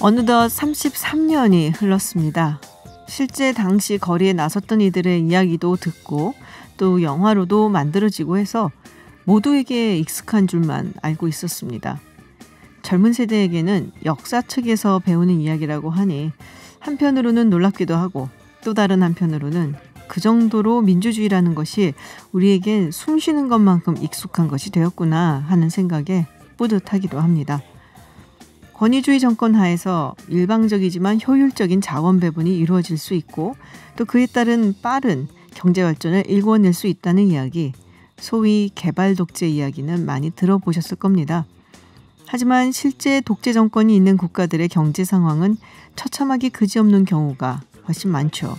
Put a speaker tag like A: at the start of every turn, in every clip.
A: 어느덧 33년이 흘렀습니다. 실제 당시 거리에 나섰던 이들의 이야기도 듣고 또 영화로도 만들어지고 해서 모두에게 익숙한 줄만 알고 있었습니다. 젊은 세대에게는 역사책에서 배우는 이야기라고 하니 한편으로는 놀랍기도 하고 또 다른 한편으로는 그 정도로 민주주의라는 것이 우리에겐 숨쉬는 것만큼 익숙한 것이 되었구나 하는 생각에 뿌듯하기도 합니다. 권위주의 정권 하에서 일방적이지만 효율적인 자원 배분이 이루어질 수 있고 또 그에 따른 빠른 경제 발전을 일궈낼 수 있다는 이야기, 소위 개발 독재 이야기는 많이 들어보셨을 겁니다. 하지만 실제 독재 정권이 있는 국가들의 경제 상황은 처참하기 그지없는 경우가 훨씬 많죠.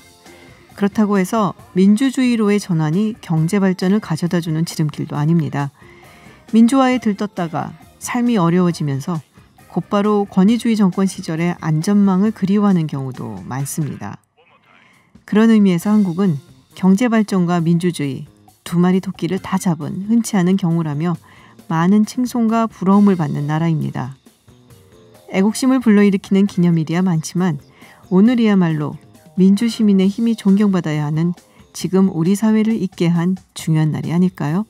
A: 그렇다고 해서 민주주의로의 전환이 경제 발전을 가져다주는 지름길도 아닙니다. 민주화에 들떴다가 삶이 어려워지면서 곧바로 권위주의 정권 시절의 안전망을 그리워하는 경우도 많습니다. 그런 의미에서 한국은 경제 발전과 민주주의 두 마리 토끼를 다 잡은 흔치 않은 경우라며 많은 칭송과 부러움을 받는 나라입니다. 애국심을 불러일으키는 기념일이야 많지만 오늘이야말로 민주시민의 힘이 존경받아야 하는 지금 우리 사회를 있게 한 중요한 날이 아닐까요?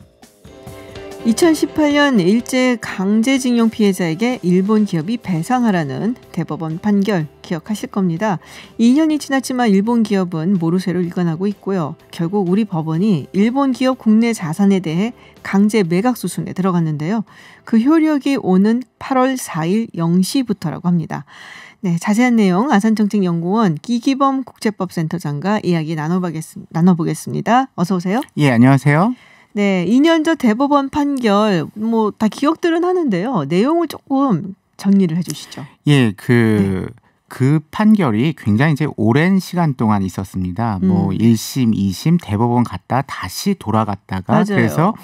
A: 2018년 일제 강제징용 피해자에게 일본 기업이 배상하라는 대법원 판결 기억하실 겁니다. 2년이 지났지만 일본 기업은 모르쇠로 일관하고 있고요. 결국 우리 법원이 일본 기업 국내 자산에 대해 강제 매각 수순에 들어갔는데요. 그 효력이 오는 8월 4일 0시부터라고 합니다. 네, 자세한 내용 아산정책연구원 이기범 국제법센터장과 이야기 나눠보겠습니다. 어서 오세요.
B: 예, 안녕하세요.
A: 네, 2년 전 대법원 판결 다 기억들은 하는데요. 내용을 조금 정리를 해주시죠.
B: 예, 그 판결이 굉장히 이제 오랜 시간 동안 있었습니다. 1심, 2심 대법원 갔다 다시 돌아갔다가
A: 맞아요.
B: 그래서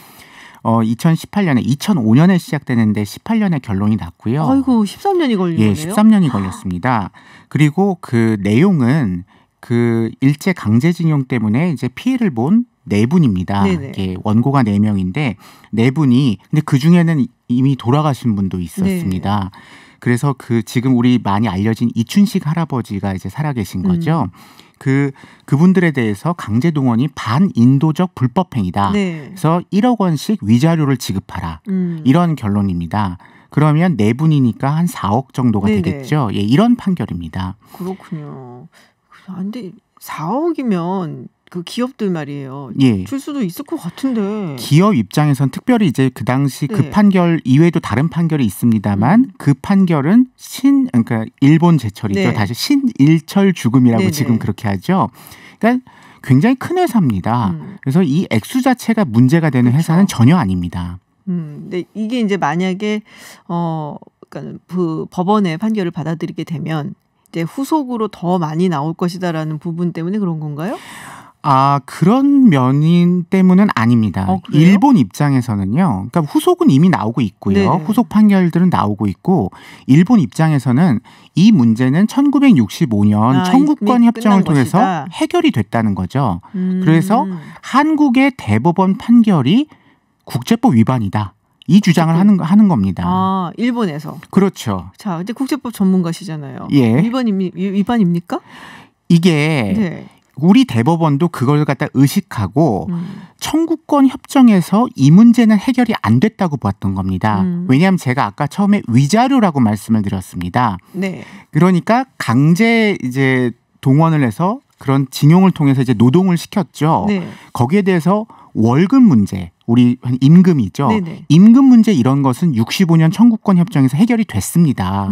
B: 2005년에 시작되는데 18년에 결론이 났고요.
A: 아이고, 13년이 걸린 거네요.
B: 예, 13년이 걸렸습니다. 그리고 그 내용은 그 일제 강제징용 때문에 이제 피해를 본 네 분입니다. 이게 원고가 4명인데 네 분이 근데 그 중에는 이미 돌아가신 분도 있었습니다. 네. 그래서 지금 우리 많이 알려진 이춘식 할아버지가 이제 살아계신 거죠. 그분들에 대해서 강제 동원이 반인도적 불법행위다. 네. 그래서 1억 원씩 위자료를 지급하라. 이런 결론입니다. 그러면 네 분이니까 한 4억 정도가 되겠죠. 예, 이런 판결입니다.
A: 그렇군요. 근데 4억이면 그 기업들 말이에요.
B: 예.
A: 줄 수도 있을 것 같은데.
B: 기업 입장에선 특별히 이제 그 당시 그 판결 이외에도 다른 판결이 있습니다만 그 판결은 그러니까 일본 제철이죠.
A: 네.
B: 다시 신일철 죽음이라고 지금 그렇게 하죠. 그러니까 굉장히 큰 회사입니다. 그래서 이 액수 자체가 문제가 되는 회사는 전혀 아닙니다.
A: 근데 이게 이제 만약에 그러니까 그 법원의 판결을 받아들이게 되면 이제 후속으로 더 많이 나올 것이다라는 부분 때문에 그런 건가요?
B: 그런 면인 때문은 아닙니다. 일본 입장에서는요. 그러니까 후속은 이미 나오고 있고요. 네네. 후속 판결들은 나오고 있고 일본 입장에서는 이 문제는 1965년 청구권 협정을 통해서 것이다. 해결이 됐다는 거죠. 그래서 한국의 대법원 판결이 국제법 위반이다. 이 주장을 하는 겁니다.
A: 일본에서.
B: 그렇죠.
A: 자, 근데 국제법 전문가시잖아요.
B: 예.
A: 위반입니까?
B: 이게 우리 대법원도 그걸 갖다 의식하고 청구권 협정에서 이 문제는 해결이 안 됐다고 봤던 겁니다. 왜냐하면 제가 아까 처음에 위자료라고 말씀을 드렸습니다. 네. 그러니까 강제 이제 동원을 해서 그런 징용을 통해서 이제 노동을 시켰죠. 네. 거기에 대해서 월급 문제, 우리 임금이죠. 네네. 임금 문제 이런 것은 65년 청구권 협정에서 해결이 됐습니다.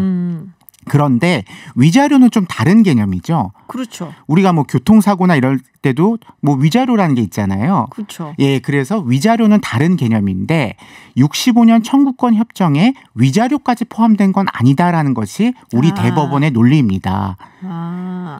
B: 그런데 위자료는 좀 다른 개념이죠.
A: 그렇죠.
B: 우리가 교통사고나 이럴 때도 위자료라는 게 있잖아요.
A: 그렇죠.
B: 예, 그래서 위자료는 다른 개념인데 65년 청구권 협정에 위자료까지 포함된 건 아니다라는 것이 우리 대법원의 논리입니다.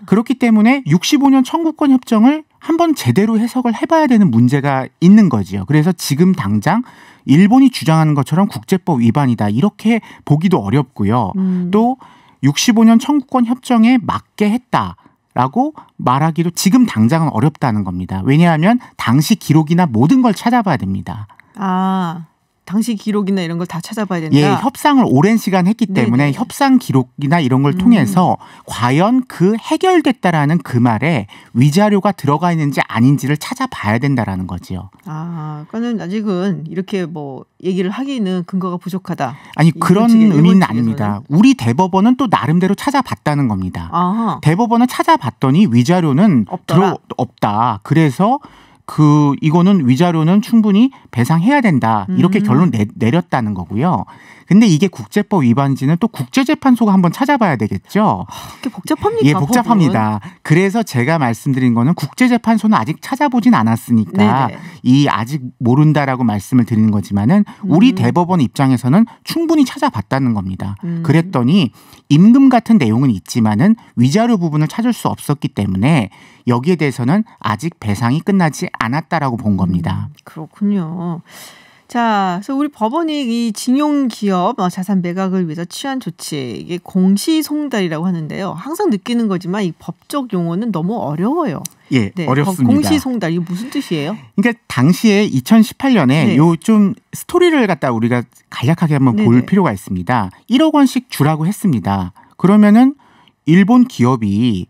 B: 그렇기 때문에 65년 청구권 협정을 한번 제대로 해석을 해봐야 되는 문제가 있는 거지요. 그래서 지금 당장 일본이 주장하는 것처럼 국제법 위반이다 이렇게 보기도 어렵고요. 또 65년 청구권 협정에 맞게 했다라고 말하기도 지금 당장은 어렵다는 겁니다. 왜냐하면 당시 기록이나 모든 걸 찾아봐야 됩니다.
A: 당시 기록이나 이런 걸 다 찾아봐야 된다.
B: 예, 협상을 오랜 시간 했기 때문에 네네. 협상 기록이나 이런 걸 통해서 과연 그 해결됐다라는 그 말에 위자료가 들어가 있는지 아닌지를 찾아봐야 된다라는 거지요.
A: 아, 그러니까는 아직은 이렇게 뭐 얘기를 하기는 근거가 부족하다.
B: 아니 그런 의미는 아닙니다. 우리 대법원은 또 나름대로 찾아봤다는 겁니다.
A: 아하.
B: 대법원은 찾아봤더니 위자료는 없다. 그래서 이거는 위자료는 충분히 배상해야 된다. 이렇게 결론 내렸다는 거고요. 근데 이게 국제법 위반인지는 또 국제재판소가 한번 찾아봐야 되겠죠.
A: 그게 복잡합니까?
B: 예, 복잡합니다. 법은? 그래서 제가 말씀드린 거는 국제재판소는 아직 찾아보진 않았으니까 이 아직 모른다라고 말씀을 드리는 거지만은 우리 대법원 입장에서는 충분히 찾아봤다는 겁니다. 그랬더니 임금 같은 내용은 있지만은 위자료 부분을 찾을 수 없었기 때문에 여기에 대해서는 아직 배상이 끝나지 않았다라고 본 겁니다.
A: 그렇군요. 자, 그래서 우리 법원이 이 징용기업 자산 매각을 위해서 취한 조치, 이게 공시송달이라고 하는데요. 항상 느끼는 거지만 이 법적 용어는 너무 어려워요.
B: 예, 네, 어렵습니다.
A: 공시송달, 이게 무슨 뜻이에요?
B: 그러니까 당시에 2018년에
A: 네.
B: 요 좀 스토리를 갖다 우리가 간략하게 한번 볼 필요가 있습니다. 1억 원씩 주라고 했습니다. 그러면은 일본 기업이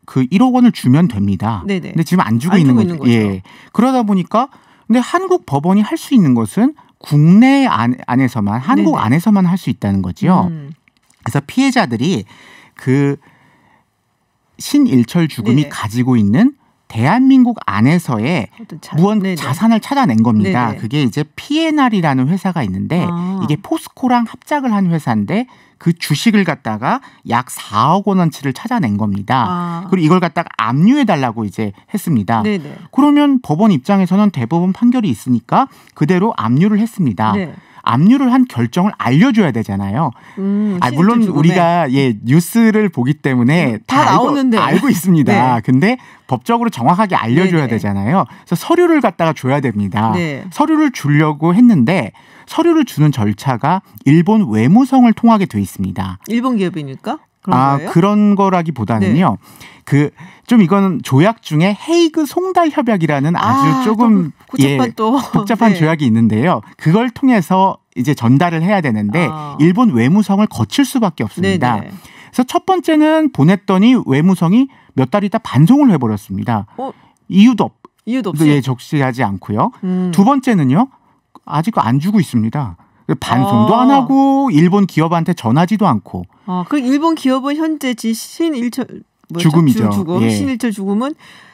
B: 그 1억 원을 주면 됩니다.
A: 네네.
B: 근데 지금 안 주고 있는 거죠. 예. 그러다 보니까 근데 한국 법원이 할 수 있는 것은 국내 안에서만 한국 네네. 안에서만 할 수 있다는 거죠. 그래서 피해자들이 그 신일철 주금이 가지고 있는 대한민국 안에서의 자산을 찾아낸 겁니다. 네네. 그게 이제 P&R이라는 회사가 있는데 이게 포스코랑 합작을 한 회사인데 그 주식을 갖다가 약 4억 원어치를 찾아낸 겁니다. 그리고 이걸 갖다가 압류해달라고 이제 했습니다. 네네. 그러면 법원 입장에서는 대법원 판결이 있으니까 그대로 압류를 했습니다. 네. 압류를 한 결정을 알려줘야 되잖아요. 물론 우리가 뉴스를 보기 때문에 다 알고 있습니다. 네. 근데 법적으로 정확하게 알려줘야 되잖아요. 그래서 서류를 갖다가 줘야 됩니다. 네. 서류를 주려고 했는데 서류를 주는 절차가 일본 외무성을 통하게 돼 있습니다.
A: 일본 기업이니까? 그런 거예요?
B: 그런 거라기보다는요. 좀 이거는 조약 중에 헤이그 송달 협약이라는 아주 조금 복잡한 조약이 있는데요. 그걸 통해서 이제 전달을 해야 되는데 일본 외무성을 거칠 수밖에 없습니다. 네네. 그래서 첫 번째는 보냈더니 외무성이 몇 달 있다 반송을 해버렸습니다. 이유도 없이 예, 적시하지 않고요. 두 번째는요. 아직 안 주고 있습니다. 반송도 안 하고 일본 기업한테 전하지도 않고.
A: 그 일본 기업은 현재 신일철
B: 주금이죠.
A: 주금, 신일철 주금은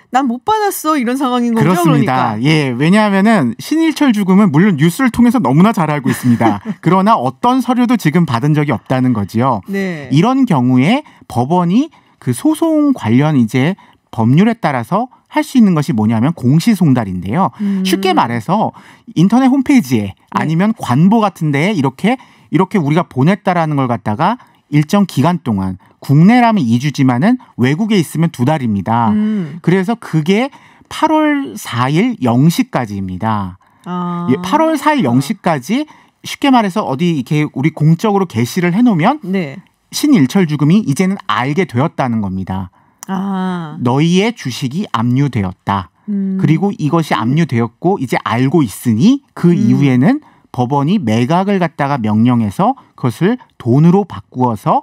A: 난 못 받았어 이런 상황인 거죠.
B: 그렇습니다.
A: 그러니까.
B: 예, 왜냐하면은 신일철 주금은 물론 뉴스를 통해서 너무나 잘 알고 있습니다. 그러나 어떤 서류도 지금 받은 적이 없다는 거지요. 네. 이런 경우에 법원이 그 소송 관련 이제 법률에 따라서 할 수 있는 것이 뭐냐면 공시송달인데요. 쉽게 말해서 인터넷 홈페이지에 아니면 관보 같은 데에 이렇게 우리가 보냈다라는 걸 갖다가 일정 기간 동안 국내라면 2주지만은 외국에 있으면 2달입니다. 그래서 그게 8월 4일 0시까지입니다. 8월 4일 0시까지 쉽게 말해서 어디 이렇게 우리 공적으로 게시를 해놓으면 신일철 주금이 이제는 알게 되었다는 겁니다. 너희의 주식이 압류되었다. 그리고 이것이 압류되었고 이제 알고 있으니 그 이후에는 법원이 매각을 갖다가 명령해서 그것을 돈으로 바꾸어서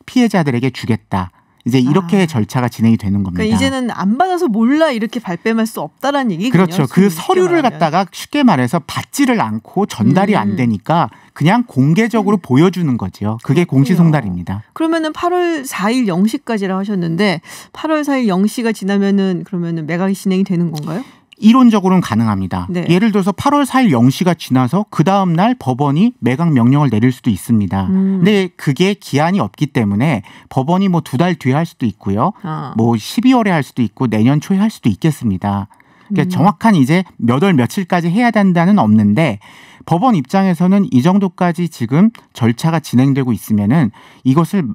B: 피해자들에게 주겠다. 이제 이렇게 절차가 진행이 되는 겁니다.
A: 그러니까 이제는 안 받아서 몰라 이렇게 발뺌할 수 없다라는 얘기군요.
B: 그렇죠. 그 서류를 갖다가 쉽게 말해서 받지를 않고 전달이 안 되니까 그냥 공개적으로 보여주는 거죠. 그게 공시송달입니다.
A: 그러면은 8월 4일 0시까지라고 하셨는데 8월 4일 0시가 지나면은 그러면은 매각이 진행이 되는 건가요?
B: 이론적으로는 가능합니다. 네. 예를 들어서 8월 4일 0시가 지나서 그 다음 날 법원이 매각 명령을 내릴 수도 있습니다. 근데 그게 기한이 없기 때문에 법원이 뭐 2달 뒤에 할 수도 있고요. 뭐 12월에 할 수도 있고 내년 초에 할 수도 있겠습니다. 그러니까 정확한 이제 몇 월 며칠까지 해야 된다는 없는데 법원 입장에서는 이 정도까지 지금 절차가 진행되고 있으면은 이것을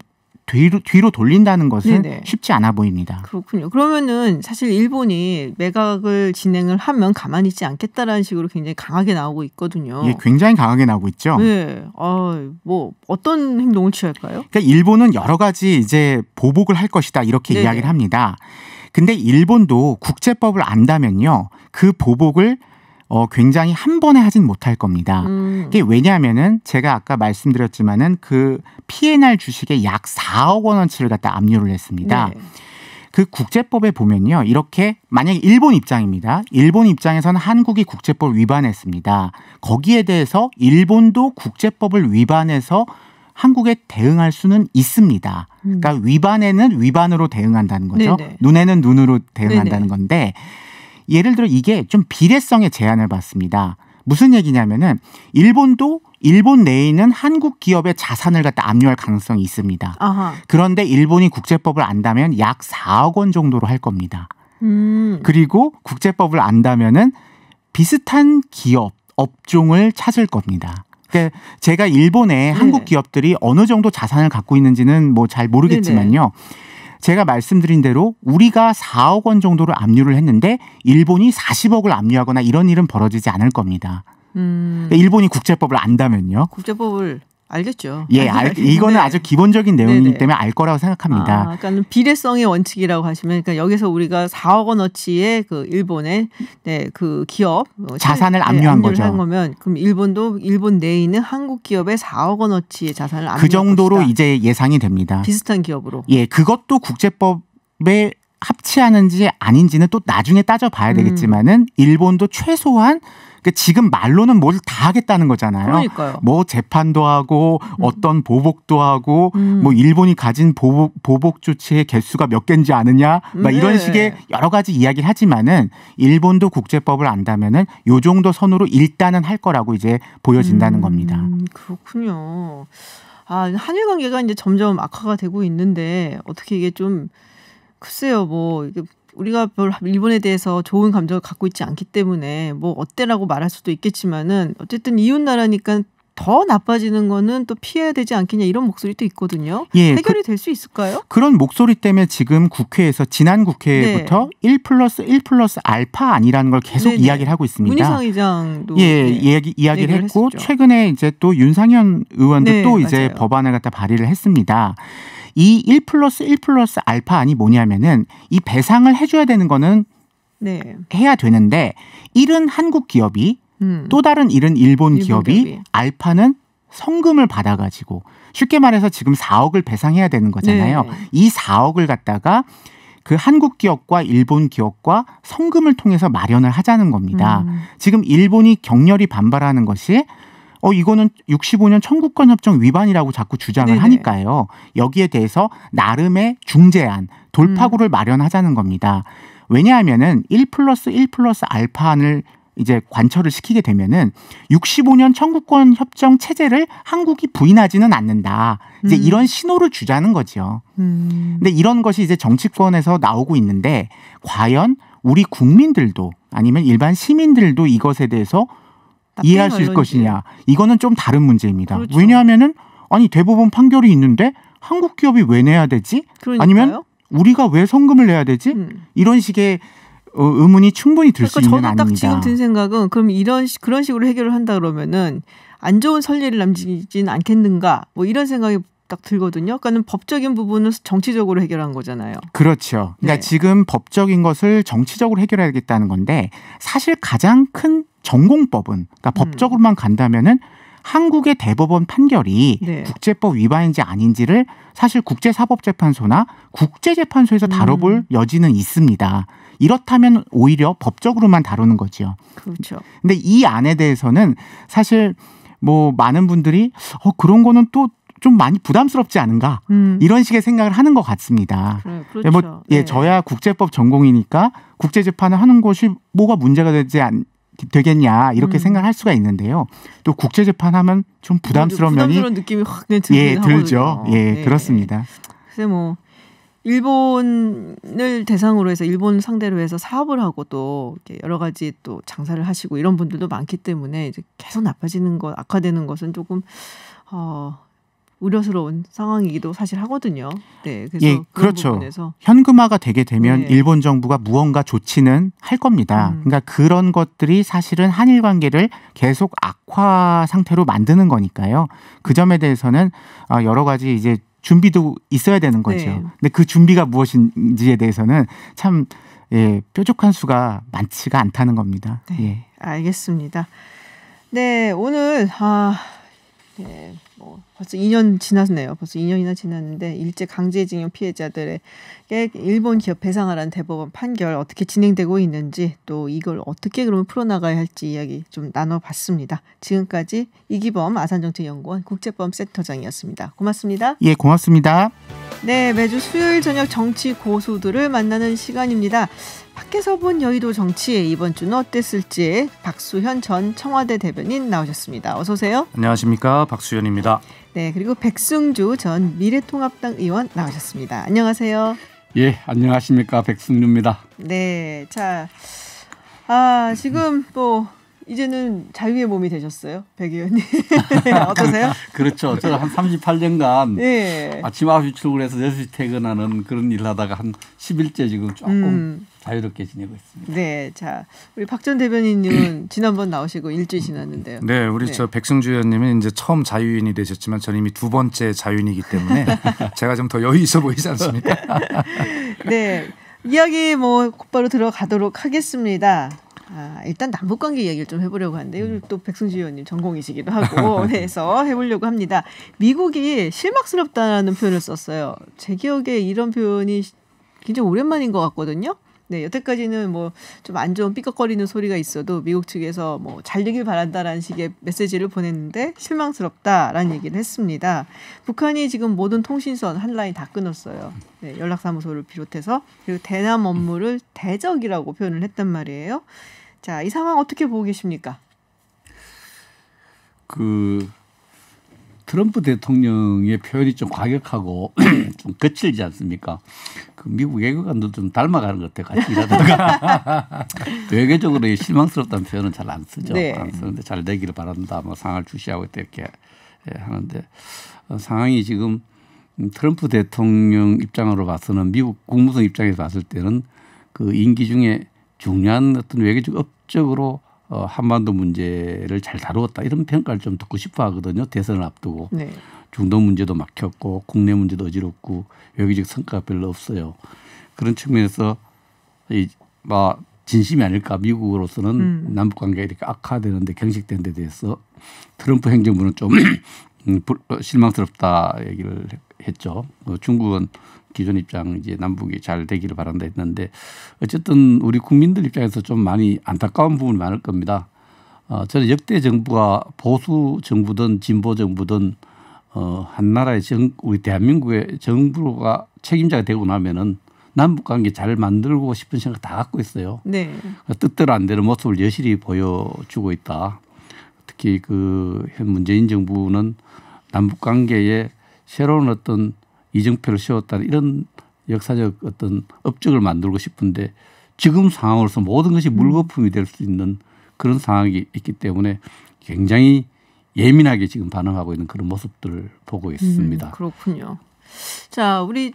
B: 뒤로 돌린다는 것은 쉽지 않아 보입니다.
A: 그렇군요. 그러면은 사실 일본이 매각을 진행을 하면 가만히 있지 않겠다라는 식으로 굉장히 강하게 나오고 있거든요.
B: 예, 굉장히 강하게 나오고 있죠.
A: 네. 뭐 어떤 행동을 취할까요?
B: 그러니까 일본은 여러 가지 이제 보복을 할 것이다 이렇게 이야기를 합니다. 근데 일본도 국제법을 안다면요. 그 보복을 굉장히 한 번에 하진 못할 겁니다. 그게 왜냐하면은 제가 아까 말씀드렸지만은 그 P&R 주식에 약 4억 원어치를 갖다 압류를 했습니다. 네. 그 국제법에 보면요. 이렇게 만약에 일본 입장입니다. 일본 입장에서는 한국이 국제법을 위반했습니다. 거기에 대해서 일본도 국제법을 위반해서 한국에 대응할 수는 있습니다. 그러니까 위반에는 위반으로 대응한다는 거죠. 네네. 눈에는 눈으로 대응한다는 네네. 건데 예를 들어 이게 좀 비례성의 제한을 받습니다. 무슨 얘기냐면은 일본도 일본 내에 있는 한국 기업의 자산을 갖다 압류할 가능성이 있습니다. 아하. 그런데 일본이 국제법을 안다면 약 4억 원 정도로 할 겁니다. 그리고 국제법을 안다면은 비슷한 기업, 업종을 찾을 겁니다. 그러니까 제가 일본의 한국 기업들이 어느 정도 자산을 갖고 있는지는 뭐 잘 모르겠지만요. 네네. 제가 말씀드린 대로 우리가 4억 원 정도를 압류를 했는데 일본이 40억을 압류하거나 이런 일은 벌어지지 않을 겁니다. 그러니까 일본이 국제법을 안다면요.
A: 국제법을 알겠죠.
B: 예, 이거는 아주 기본적인 내용이기 네네. 때문에 알 거라고 생각합니다.
A: 그러니까 비례성의 원칙이라고 하시면, 그러니까 여기서 우리가 4억 원어치의 그 일본의 그 기업
B: 자산을 압류한 거죠.
A: 한 거면 그럼 일본도 일본 내에 있는 한국 기업의 4억 원어치의 자산을 압류한
B: 그 정도로
A: 것이다.
B: 이제 예상이 됩니다.
A: 비슷한 기업으로.
B: 예, 그것도 국제법에 합치하는지 아닌지는 또 나중에 따져봐야 되겠지만은 일본도 최소한 지금 말로는 뭘 다 하겠다는 거잖아요.
A: 그러니까요.
B: 뭐 재판도 하고 어떤 보복도 하고 뭐 일본이 가진 보복 조치의 개수가 몇 개인지 아느냐 막 이런 식의 여러 가지 이야기를 하지만은 일본도 국제법을 안다면은 요 정도 선으로 일단은 할 거라고 이제 보여진다는 겁니다.
A: 그렇군요. 한일 관계가 이제 점점 악화가 되고 있는데 어떻게 이게 좀 글쎄요, 뭐 우리가 별 일본에 대해서 좋은 감정을 갖고 있지 않기 때문에 뭐 어때라고 말할 수도 있겠지만은 어쨌든 이웃 나라니까 더 나빠지는 거는 또 피해야 되지 않겠냐 이런 목소리도 있거든요. 예, 해결이 될 수 있을까요?
B: 그런 목소리 때문에 지금 국회에서 지난 국회부터 네. 1+1+ 알파 아니라는 걸 계속 네네. 이야기를 하고 있습니다.
A: 문희상 의장도
B: 이야기를 했고 했었죠. 최근에 이제 또 윤상현 의원도
A: 네,
B: 또 이제
A: 맞아요.
B: 법안을 갖다 발의를 했습니다. 이 1+1+ 알파안이 뭐냐면은 이 배상을 해줘야 되는 거는 네. 해야 되는데 일은 한국 기업이 또 다른 일은 일본 기업이 알파는 성금을 받아가지고 쉽게 말해서 지금 4억을 배상해야 되는 거잖아요. 네. 이 4억을 갖다가 그 한국 기업과 일본 기업과 성금을 통해서 마련을 하자는 겁니다. 지금 일본이 격렬히 반발하는 것이 이거는 65년 청구권 협정 위반이라고 자꾸 주장을 네네. 하니까요. 여기에 대해서 나름의 중재안, 돌파구를 마련하자는 겁니다. 왜냐하면은 1+1+ 알파안을 이제 관철을 시키게 되면은 65년 청구권 협정 체제를 한국이 부인하지는 않는다. 이제 이런 신호를 주자는 거죠. 근데 이런 것이 이제 정치권에서 나오고 있는데 과연 우리 국민들도 아니면 일반 시민들도 이것에 대해서 이해할 수 있을 것이냐. 이거는 좀 다른 문제입니다. 그렇죠. 왜냐하면은 아니 대법원 판결이 있는데 한국 기업이 왜 내야 되지? 그러니까요? 아니면 우리가 왜 성금을 내야 되지? 이런 식의 의문이 충분히 들 수 있는 아닙니다.
A: 저는 딱 지금 든 생각은 그럼 그런 식으로 해결을 한다 그러면은 안 좋은 선례를 남기진 않겠는가? 뭐 이런 생각이 딱 들거든요. 그러니까는 법적인 부분은 정치적으로 해결한 거잖아요.
B: 그렇죠. 그러니까 네. 지금 법적인 것을 정치적으로 해결해야겠다는 건데 사실 가장 큰 전공법은 그러니까 법적으로만 간다면은 한국의 대법원 판결이 네. 국제법 위반인지 아닌지를 사실 국제사법재판소나 국제재판소에서 다뤄볼 여지는 있습니다. 이렇다면 오히려 법적으로만 다루는 거죠.
A: 그렇죠.
B: 근데 이 안에 대해서는 사실 뭐 많은 분들이 그런 거는 또 좀 많이 부담스럽지 않은가 이런 식의 생각을 하는 것 같습니다.
A: 그렇죠.
B: 뭐, 저야 국제법 전공이니까 국제재판을 하는 것이 뭐가 문제가 되겠냐 이렇게 생각할 수가 있는데요. 또 국제재판하면 좀 부담스러운
A: 느낌이 확 들긴
B: 들죠. 네. 그렇습니다.
A: 그래서 뭐 일본을 대상으로 해서 일본 상대로 해서 사업을 하고 또 여러 가지 또 장사를 하시고 이런 분들도 많기 때문에 이제 계속 나빠지는 것, 악화되는 것은 조금 우려스러운 상황이기도 사실 하거든요. 네, 그래서
B: 그렇죠.
A: 부분에서.
B: 현금화가 되게 되면 네. 일본 정부가 무언가 조치는 할 겁니다. 그러니까 그런 것들이 사실은 한일 관계를 계속 악화 상태로 만드는 거니까요. 그 점에 대해서는 여러 가지 이제 준비도 있어야 되는 거죠. 네. 근데 그 준비가 무엇인지에 대해서는 참 뾰족한 수가 많지가 않다는 겁니다.
A: 네. 알겠습니다. 네, 오늘 네, 뭐 벌써 2년 지났네요. 벌써 2년이나 지났는데 일제 강제징용 피해자들에게 일본 기업 배상하라는 대법원 판결 어떻게 진행되고 있는지 또 이걸 어떻게 그러면 풀어나가야 할지 이야기 좀 나눠봤습니다. 지금까지 이기범 아산정책연구원 국제법센터장이었습니다. 고맙습니다.
B: 예, 고맙습니다.
A: 네, 매주 수요일 저녁 정치 고수들을 만나는 시간입니다. 밖에서 본 여의도 정치 이번 주는 어땠을지 박수현 전 청와대 대변인 나오셨습니다. 어서 오세요.
C: 안녕하십니까, 박수현입니다.
A: 네, 그리고 백승주 전 미래통합당 의원 나오셨습니다. 안녕하세요.
D: 예, 안녕하십니까, 백승주입니다.
A: 네, 자, 지금 뭐 이제는 자유의 몸이 되셨어요, 백 의원님. 어떠세요?
D: 그렇죠. 저는 한 38년간
A: 네.
D: 아침 9시 출근해서 6시 퇴근하는 그런 일을 하다가 한 10일째 지금 조금 자유롭게 지내고 있습니다.
A: 네, 자, 우리 박 전 대변인님은 지난번 나오시고 일주일 지났는데요.
C: 네, 우리 저 백승주 의원님은 이제 처음 자유인이 되셨지만 저는 이미 2번째 자유인이기 때문에 제가 좀 더 여유 있어 보이지 않습니까?
A: 네, 이야기 뭐 곧바로 들어가도록 하겠습니다. 일단 남북관계 이야기를 좀 해보려고 하는데 요즘 또 백승주 의원님 전공이시기도 하고 해서 해보려고 합니다. 미국이 실망스럽다는 표현을 썼어요. 제 기억에 이런 표현이 굉장히 오랜만인 것 같거든요. 네, 여태까지는 뭐 좀 안 좋은 삐걱거리는 소리가 있어도 미국 측에서 뭐 잘 되길 바란다라는 식의 메시지를 보냈는데 실망스럽다라는 얘기를 했습니다. 북한이 지금 모든 통신선 한 라인 다 끊었어요. 네, 연락사무소를 비롯해서 그리고 대남 업무를 대적이라고 표현을 했단 말이에요. 자, 이 상황 어떻게 보고 계십니까?
D: 트럼프 대통령의 표현이 좀 과격하고 좀 거칠지 않습니까? 미국 외교관도 좀 닮아가는 것 같아요. 같이 일하다가. 외교적으로 실망스럽다는 표현은 잘 안 쓰죠.
A: 네.
D: 안 쓰는데 잘 되기를 바란다. 뭐 상황을 주시하고 이렇게 하는데 상황이 지금 트럼프 대통령 입장으로 봐서는 미국 국무성 입장에서 봤을 때는 그 임기 중에 중요한 어떤 외교적 업적으로 한반도 문제를 잘 다루었다 이런 평가를 좀 듣고 싶어 하거든요. 대선을 앞두고.
A: 네.
D: 중동 문제도 막혔고 국내 문제도 어지럽고 외교적 성과가 별로 없어요. 그런 측면에서 진심이 아닐까. 미국으로서는 남북 관계가 이렇게 악화되는데 경직된 데 대해서 트럼프 행정부는 좀 실망스럽다 얘기를 했죠. 중국은 기존 입장 이제 남북이 잘 되기를 바란다 했는데 어쨌든 우리 국민들 입장에서 좀 많이 안타까운 부분이 많을 겁니다. 저는 역대 정부가 보수 정부든 진보 정부든 한 나라의 우리 대한민국의 정부가 책임자가 되고 나면은 남북 관계 잘 만들고 싶은 생각 다 갖고 있어요.
A: 네.
D: 뜻대로 안 되는 모습을 여실히 보여주고 있다. 특히 현 문재인 정부는 남북 관계에 새로운 어떤 이정표를 세웠다는 이런 역사적 어떤 업적을 만들고 싶은데 지금 상황으로서 모든 것이 물거품이 될 수 있는 그런 상황이 있기 때문에 굉장히 예민하게 지금 반응하고 있는 그런 모습들을 보고 있습니다.
A: 그렇군요. 자, 우리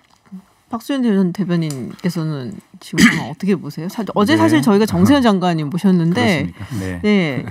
A: 박수현 대변인께서는 지금 상황 어떻게 보세요? 어제 사실 저희가 정세현 장관님 모셨는데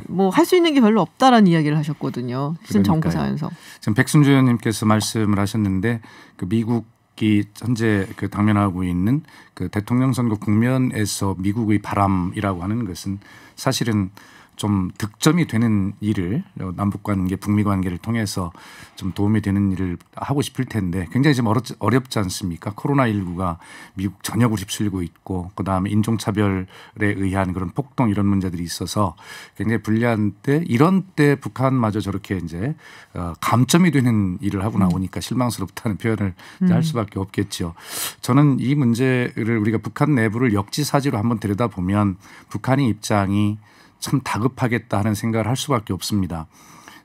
A: 뭐 할 수 있는 게 별로 없다라는 이야기를 하셨거든요. 지금 정부사에서.
C: 지금 백승주 의원님께서 말씀을 하셨는데 미국이 현재 당면하고 있는 대통령 선거 국면에서 미국의 바람이라고 하는 것은 사실은 좀 득점이 되는 일을 남북 관계, 북미 관계를 통해서 좀 도움이 되는 일을 하고 싶을 텐데 굉장히 좀 어렵지 않습니까? 코로나19가 미국 전역으로 휩쓸고 있고 그다음에 인종차별에 의한 그런 폭동 이런 문제들이 있어서 굉장히 불리한데 이런 때 북한마저 저렇게 이제 감점이 되는 일을 하고 나오니까 실망스럽다는 표현을 할 수밖에 없겠죠. 저는 이 문제를 우리가 북한 내부를 역지사지로 한번 들여다보면 북한의 입장이 참 다급하겠다 하는 생각을 할 수밖에 없습니다.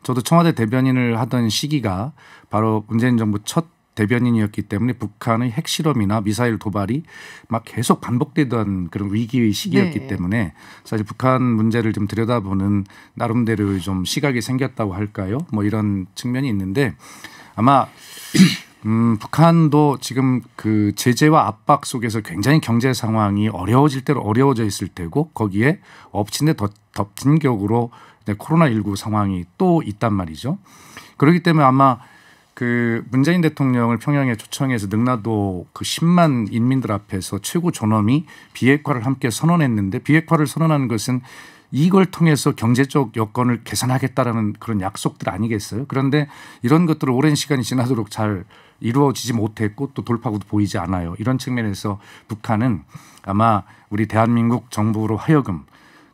C: 저도 청와대 대변인을 하던 시기가 바로 문재인 정부 첫 대변인이었기 때문에 북한의 핵실험이나 미사일 도발이 막 계속 반복되던 그런 위기의 시기였기 때문에 사실 북한 문제를 좀 들여다보는 나름대로 좀 시각이 생겼다고 할까요? 뭐 이런 측면이 있는데 아마 북한도 지금 제재와 압박 속에서 굉장히 경제 상황이 어려워질 대로 어려워져 있을 테고 거기에 엎친 데 덮친 격으로 코로나19 상황이 또 있단 말이죠. 그렇기 때문에 아마 문재인 대통령을 평양에 초청해서 능라도 10만 인민들 앞에서 최고 존엄이 비핵화를 함께 선언했는데 비핵화를 선언하는 것은 이걸 통해서 경제적 여건을 개선하겠다라는 그런 약속들 아니겠어요? 그런데 이런 것들을 오랜 시간이 지나도록 잘 이루어지지 못했고 또 돌파구도 보이지 않아요. 이런 측면에서 북한은 아마 우리 대한민국 정부로 하여금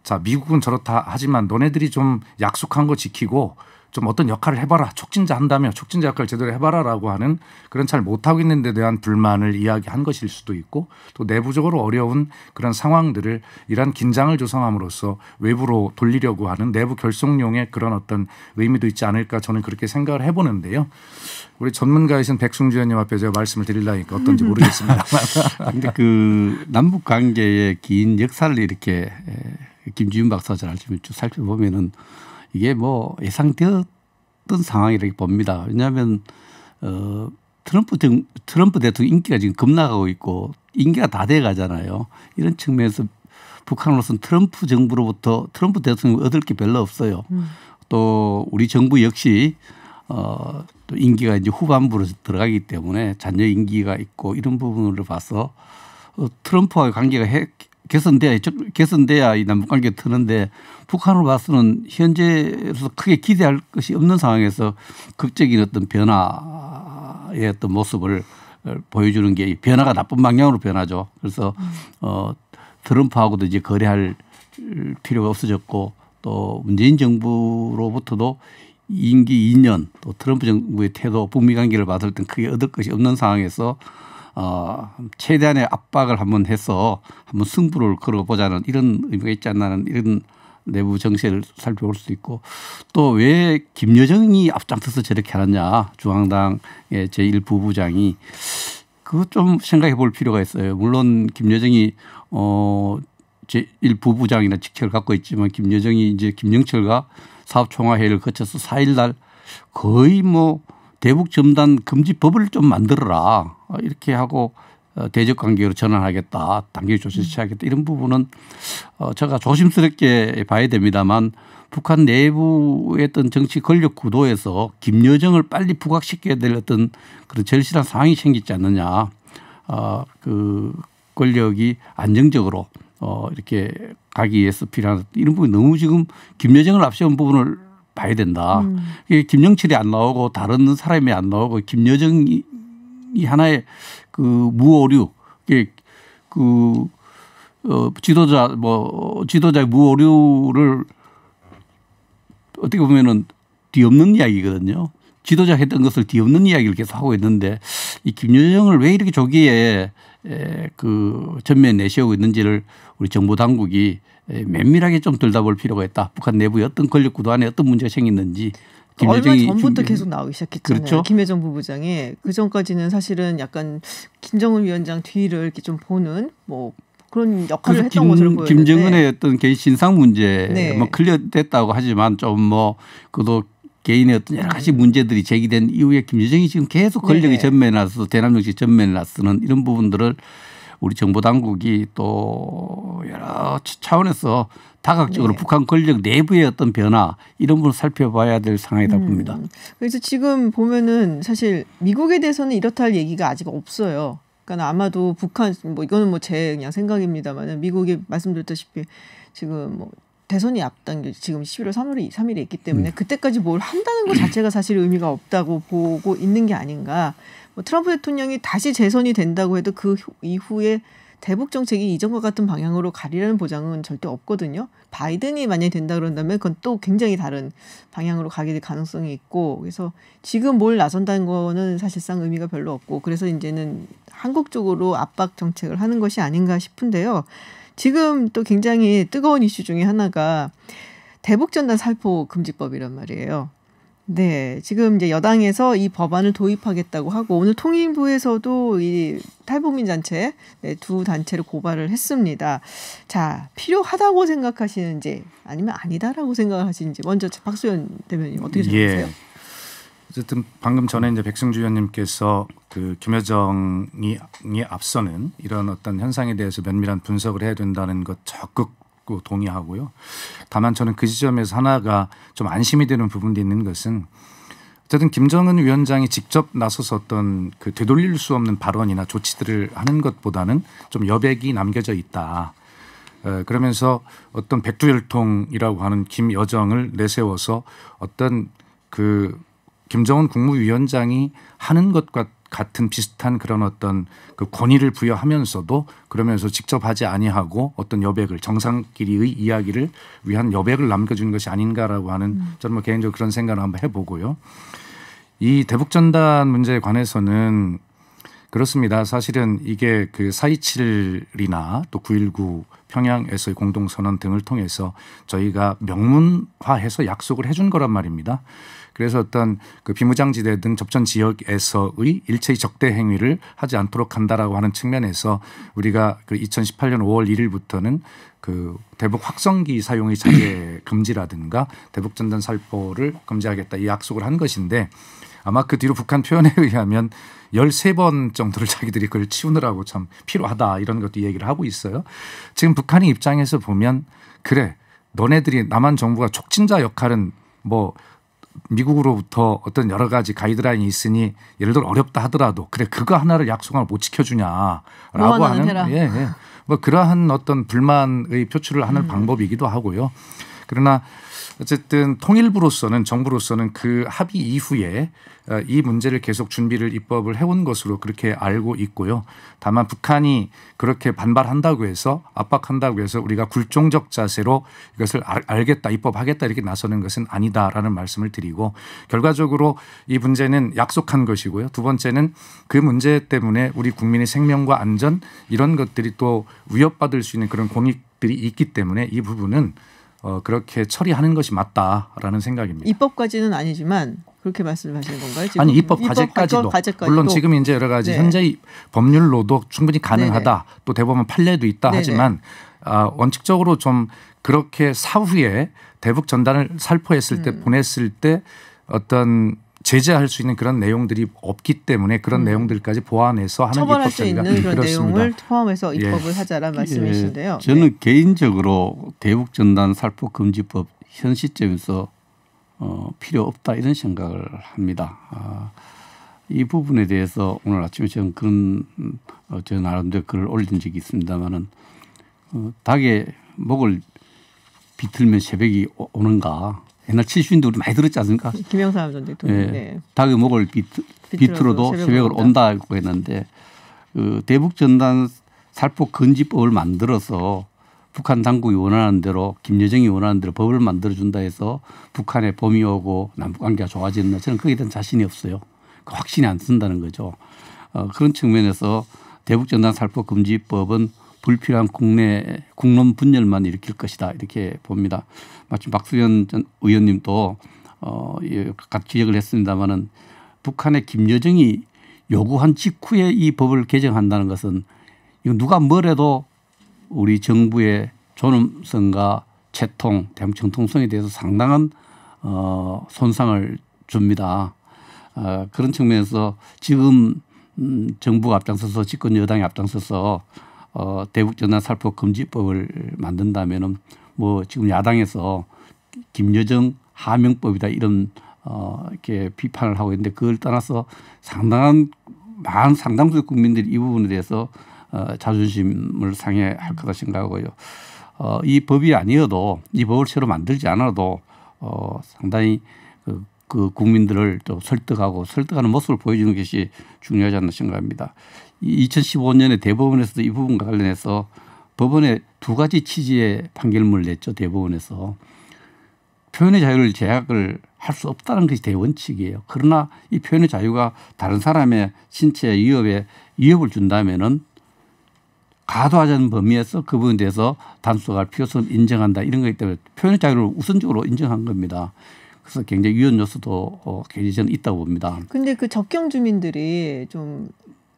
C: 자, 미국은 저렇다 하지만 너네들이 좀 약속한 거 지키고 좀 어떤 역할을 해봐라. 촉진자 한다며 촉진자 역할을 제대로 해봐라라고 하는 그런 잘 못하고 있는 데 대한 불만을 이야기한 것일 수도 있고 또 내부적으로 어려운 그런 상황들을 이러한 긴장을 조성함으로써 외부로 돌리려고 하는 내부 결속용의 그런 어떤 의미도 있지 않을까 저는 그렇게 생각을 해보는데요. 우리 전문가이신 백승주 의원님 앞에 제가 말씀을 드리려니까 어떤지 모르겠습니다.
D: 그런데 그 남북 관계의 긴 역사를 이렇게 김지윤 박사가 잘 알지만 쭉 살펴보면은 이게 뭐 예상되었던 상황이라고 봅니다. 왜냐하면 트럼프 대통령 인기가 지금 급락하고 있고 임기가 다 돼 가잖아요. 이런 측면에서 북한으로서는 트럼프 정부로부터 트럼프 대통령이 얻을 게 별로 없어요. 또 우리 정부 역시 또 임기가 이제 후반부로 들어가기 때문에 잔여 임기가 있고 이런 부분으로 봐서 트럼프와의 관계가 개선돼야 이 남북관계가 트는데 북한으로 봐서는 현재로서 크게 기대할 것이 없는 상황에서 극적인 어떤 변화의 어떤 모습을 보여주는 게 변화가 나쁜 방향으로 변하죠. 그래서 트럼프하고도 이제 거래할 필요가 없어졌고 또 문재인 정부로부터도 임기 2년 또 트럼프 정부의 태도 북미 관계를 봤을 땐 크게 얻을 것이 없는 상황에서 최대한의 압박을 한번 해서 한번 승부를 걸어보자는 이런 의미가 있지 않나는 이런 내부 정세를 살펴볼 수 있고 또 왜 김여정이 앞장서서 저렇게 하느냐 중앙당의 제1부부장이 그거 좀 생각해 볼 필요가 있어요. 물론 김여정이 제1부부장이나 직책을 갖고 있지만 김여정이 이제 김영철과 사업총화회의를 거쳐서 4일 날 거의 뭐 대북 점단 금지법을 좀 만들어라 이렇게 하고 대적 관계로 전환하겠다, 단계 조치를 취하겠다 이런 부분은 제가 조심스럽게 봐야 됩니다만 북한 내부의 어떤 정치 권력 구도에서 김여정을 빨리 부각시켜야 될 어떤 그런 절실한 상황이 생기지 않느냐, 그 권력이 안정적으로 이렇게 가기 위해서 필요한 이런 부분이 너무 지금 김여정을 앞세운 부분을 봐야 된다. 김영철이 안 나오고 다른 사람이 안 나오고 김여정이 하나의 그 무오류, 그 지도자의 무오류를 어떻게 보면은 뒤엎는 이야기거든요. 지도자 했던 것을 뒤엎는 이야기를 계속 하고 있는데 이 김여정을 왜 이렇게 조기에 그 전면에 내세우고 있는지를 우리 정보 당국이 면밀하게 좀 들여다볼 필요가 있다. 북한 내부에 어떤 권력 구도 안에 어떤 문제가 생겼는지.
A: 얼마 전부터 계속 나오기 시작했잖아요.
D: 그렇죠?
A: 김여정 부부장이 그 전까지는 사실은 약간 김정은 위원장 뒤를 이렇게 좀 보는 뭐 그런 역할을 했던 것으로 보였는데
D: 김정은의 어떤 개인 신상 문제
A: 네.
D: 뭐 클리어됐다고 하지만 좀 뭐 그도 개인의 어떤 여러 가지 문제들이 제기된 이후에 김여정이 지금 계속 권력이 전면에 나서 대남 정치 전면에 나서는 이런 부분들을 우리 정보 당국이 또 여러 차원에서 다각적으로 북한 권력 내부의 어떤 변화 이런 부분을 살펴봐야 될 상황이다 봅니다.
A: 그래서 지금 보면은 사실 미국에 대해서는 이렇다 할 얘기가 아직 없어요. 그러니까 아마도 북한 뭐 이거는 뭐 제 그냥 생각입니다만은 미국이 말씀드렸다시피 지금 뭐 대선이 앞당겨 지금 11월 3일에 있기 때문에 그때까지 뭘 한다는 것 자체가 사실 의미가 없다고 보고 있는 게 아닌가. 뭐 트럼프 대통령이 다시 재선이 된다고 해도 그 이후에 대북 정책이 이전과 같은 방향으로 가리라는 보장은 절대 없거든요. 바이든이 만약에 된다 그런다면 그건 또 굉장히 다른 방향으로 가게 될 가능성이 있고 그래서 지금 뭘 나선다는 거는 사실상 의미가 별로 없고 그래서 이제는 한국 쪽으로 압박 정책을 하는 것이 아닌가 싶은데요. 지금 또 굉장히 뜨거운 이슈 중에 하나가 대북전단 살포 금지법이란 말이에요. 네, 지금 이제 여당에서 이 법안을 도입하겠다고 하고 오늘 통일부에서도 이 탈북민 단체 두 단체를 고발을 했습니다. 자, 필요하다고 생각하시는지 아니면 아니다라고 생각하시는지 먼저 박수현 대변인 어떻게 생각하세요?
C: 예. 어쨌든 방금 전에 이제 백승주 의원님께서 그 김여정이 앞서는 이런 어떤 현상에 대해서 면밀한 분석을 해야 된다는 것 적극 동의하고요. 다만 저는 그 지점에서 하나가 좀 안심이 되는 부분도 있는 것은 어쨌든 김정은 위원장이 직접 나서서 어떤 그 되돌릴 수 없는 발언이나 조치들을 하는 것보다는 좀 여백이 남겨져 있다. 그러면서 어떤 백두혈통이라고 하는 김여정을 내세워서 어떤 그 김정은 국무위원장이 하는 것과 같은 비슷한 그런 어떤 그 권위를 부여하면서도 그러면서 직접 하지 아니하고 어떤 여백을 정상끼리의 이야기를 위한 여백을 남겨주는 것이 아닌가라고 하는 저는 뭐 개인적으로 그런 생각을 한번 해보고요. 이 대북전단 문제에 관해서는 그렇습니다. 사실은 이게 그 4.27이나 또 9.19 평양에서의 공동선언 등을 통해서 저희가 명문화해서 약속을 해준 거란 말입니다. 그래서 어떤 그 비무장지대 등 접전 지역에서의 일체의 적대 행위를 하지 않도록 한다라고 하는 측면에서 우리가 그 2018년 5월 1일부터는 그 대북 확성기 사용의 자제 금지라든가 대북 전단 살포를 금지하겠다 이 약속을 한 것인데 아마 그 뒤로 북한 표현에 의하면 13번 정도를 자기들이 그걸 치우느라고 참 필요하다 이런 것도 얘기를 하고 있어요. 지금 북한의 입장에서 보면 그래 너네들이 남한 정부가 촉진자 역할은 뭐 미국으로부터 어떤 여러 가지 가이드라인이 있으니 예를 들어 어렵다 하더라도 그래 그거 하나를 약속을 못 지켜주냐라고 하는 뭐 그러한 어떤 불만의 표출을 하는 방법이기도 하고요. 그러나 어쨌든 통일부로서는 정부로서는 그 합의 이후에 이 문제를 계속 준비를 입법을 해온 것으로 그렇게 알고 있고요. 다만 북한이 그렇게 반발한다고 해서 압박한다고 해서 우리가 굴종적 자세로 이것을 알겠다 입법하겠다 이렇게 나서는 것은 아니다라는 말씀을 드리고 결과적으로 이 문제는 약속한 것이고요. 두 번째는 그 문제 때문에 우리 국민의 생명과 안전 이런 것들이 또 위협받을 수 있는 그런 공익들이 있기 때문에 이 부분은 그렇게 처리하는 것이 맞다라는 생각입니다.
A: 입법까지는 아니지만 그렇게 말씀하시는 건가요? 지금?
C: 아니 입법 과제까지도 물론 지금 이제 여러 가지 현재의 법률로도 충분히 가능하다. 네네. 또 대법원 판례도 있다. 네네. 하지만 원칙적으로 좀 그렇게 사후에 대북 전단을 살포했을 때 보냈을 때 어떤 제재할 수 있는 그런 내용들이 없기 때문에 그런 내용들까지 보완해서 하는
A: 처벌할 수 있는 그런 그렇습니다. 내용을 포함해서 입법을 하자라는 말씀이신데요.
D: 저는 개인적으로 대북 전단 살포 금지법 현 시점에서 필요 없다 이런 생각을 합니다. 이 부분에 대해서 오늘 아침에 저는 그런 저 나름대로 글을 올린 적이 있습니다만은 닭의 목을 비틀면 새벽이 오는가. 옛날 칠순인도 우리 많이 들었지 않습니까?
A: 김영삼 전 대통령. 네.
D: 닭의 목을 비틀어도 새벽을 온다고 했는데 그 대북 전단 살포 금지법을 만들어서 북한 당국이 원하는 대로 김여정이 원하는 대로 법을 만들어준다 해서 북한에 봄이 오고 남북관계가 좋아지는 저는 거기에 대한 자신이 없어요. 확신이 안 쓴다는 거죠. 그런 측면에서 대북 전단 살포 금지법은 불필요한 국론 분열만 일으킬 것이다 이렇게 봅니다. 마침 박수현 전 의원님도 각 지적을 했습니다마는 북한의 김여정이 요구한 직후에 이 법을 개정한다는 것은 이거 누가 뭐래도 우리 정부의 존엄성과 채통, 대북 정통성에 대해서 상당한 손상을 줍니다. 그런 측면에서 지금 정부가 앞장서서 집권 여당이 앞장서서 대북 전단 살포 금지법을 만든다면은 뭐 지금 야당에서 김여정 하명법이다 이런 이렇게 비판을 하고 있는데 그걸 떠나서 많은 상당수의 국민들이 이 부분에 대해서 자존심을 상해할 거다 생각하고요. 이 법이 아니어도 이 법을 새로 만들지 않아도 상당히 그 국민들을 또 설득하는 모습을 보여주는 것이 중요하지 않나 생각합니다. 2015년에 대법원에서도 이 부분과 관련해서 법원에 두 가지 취지의 판결문을 냈죠. 대법원에서. 표현의 자유를 제약을 할 수 없다는 것이 대원칙이에요. 그러나 이 표현의 자유가 다른 사람의 신체 위협을 준다면은 가도하지 않는 범위에서 그 부분에 대해서 단속할 필요성을 인정한다. 이런 거기 때문에 표현의 자유를 우선적으로 인정한 겁니다. 그래서 굉장히 위헌 요소도 굉장히 저는 있다고 봅니다.
A: 그런데 그 접경 주민들이 좀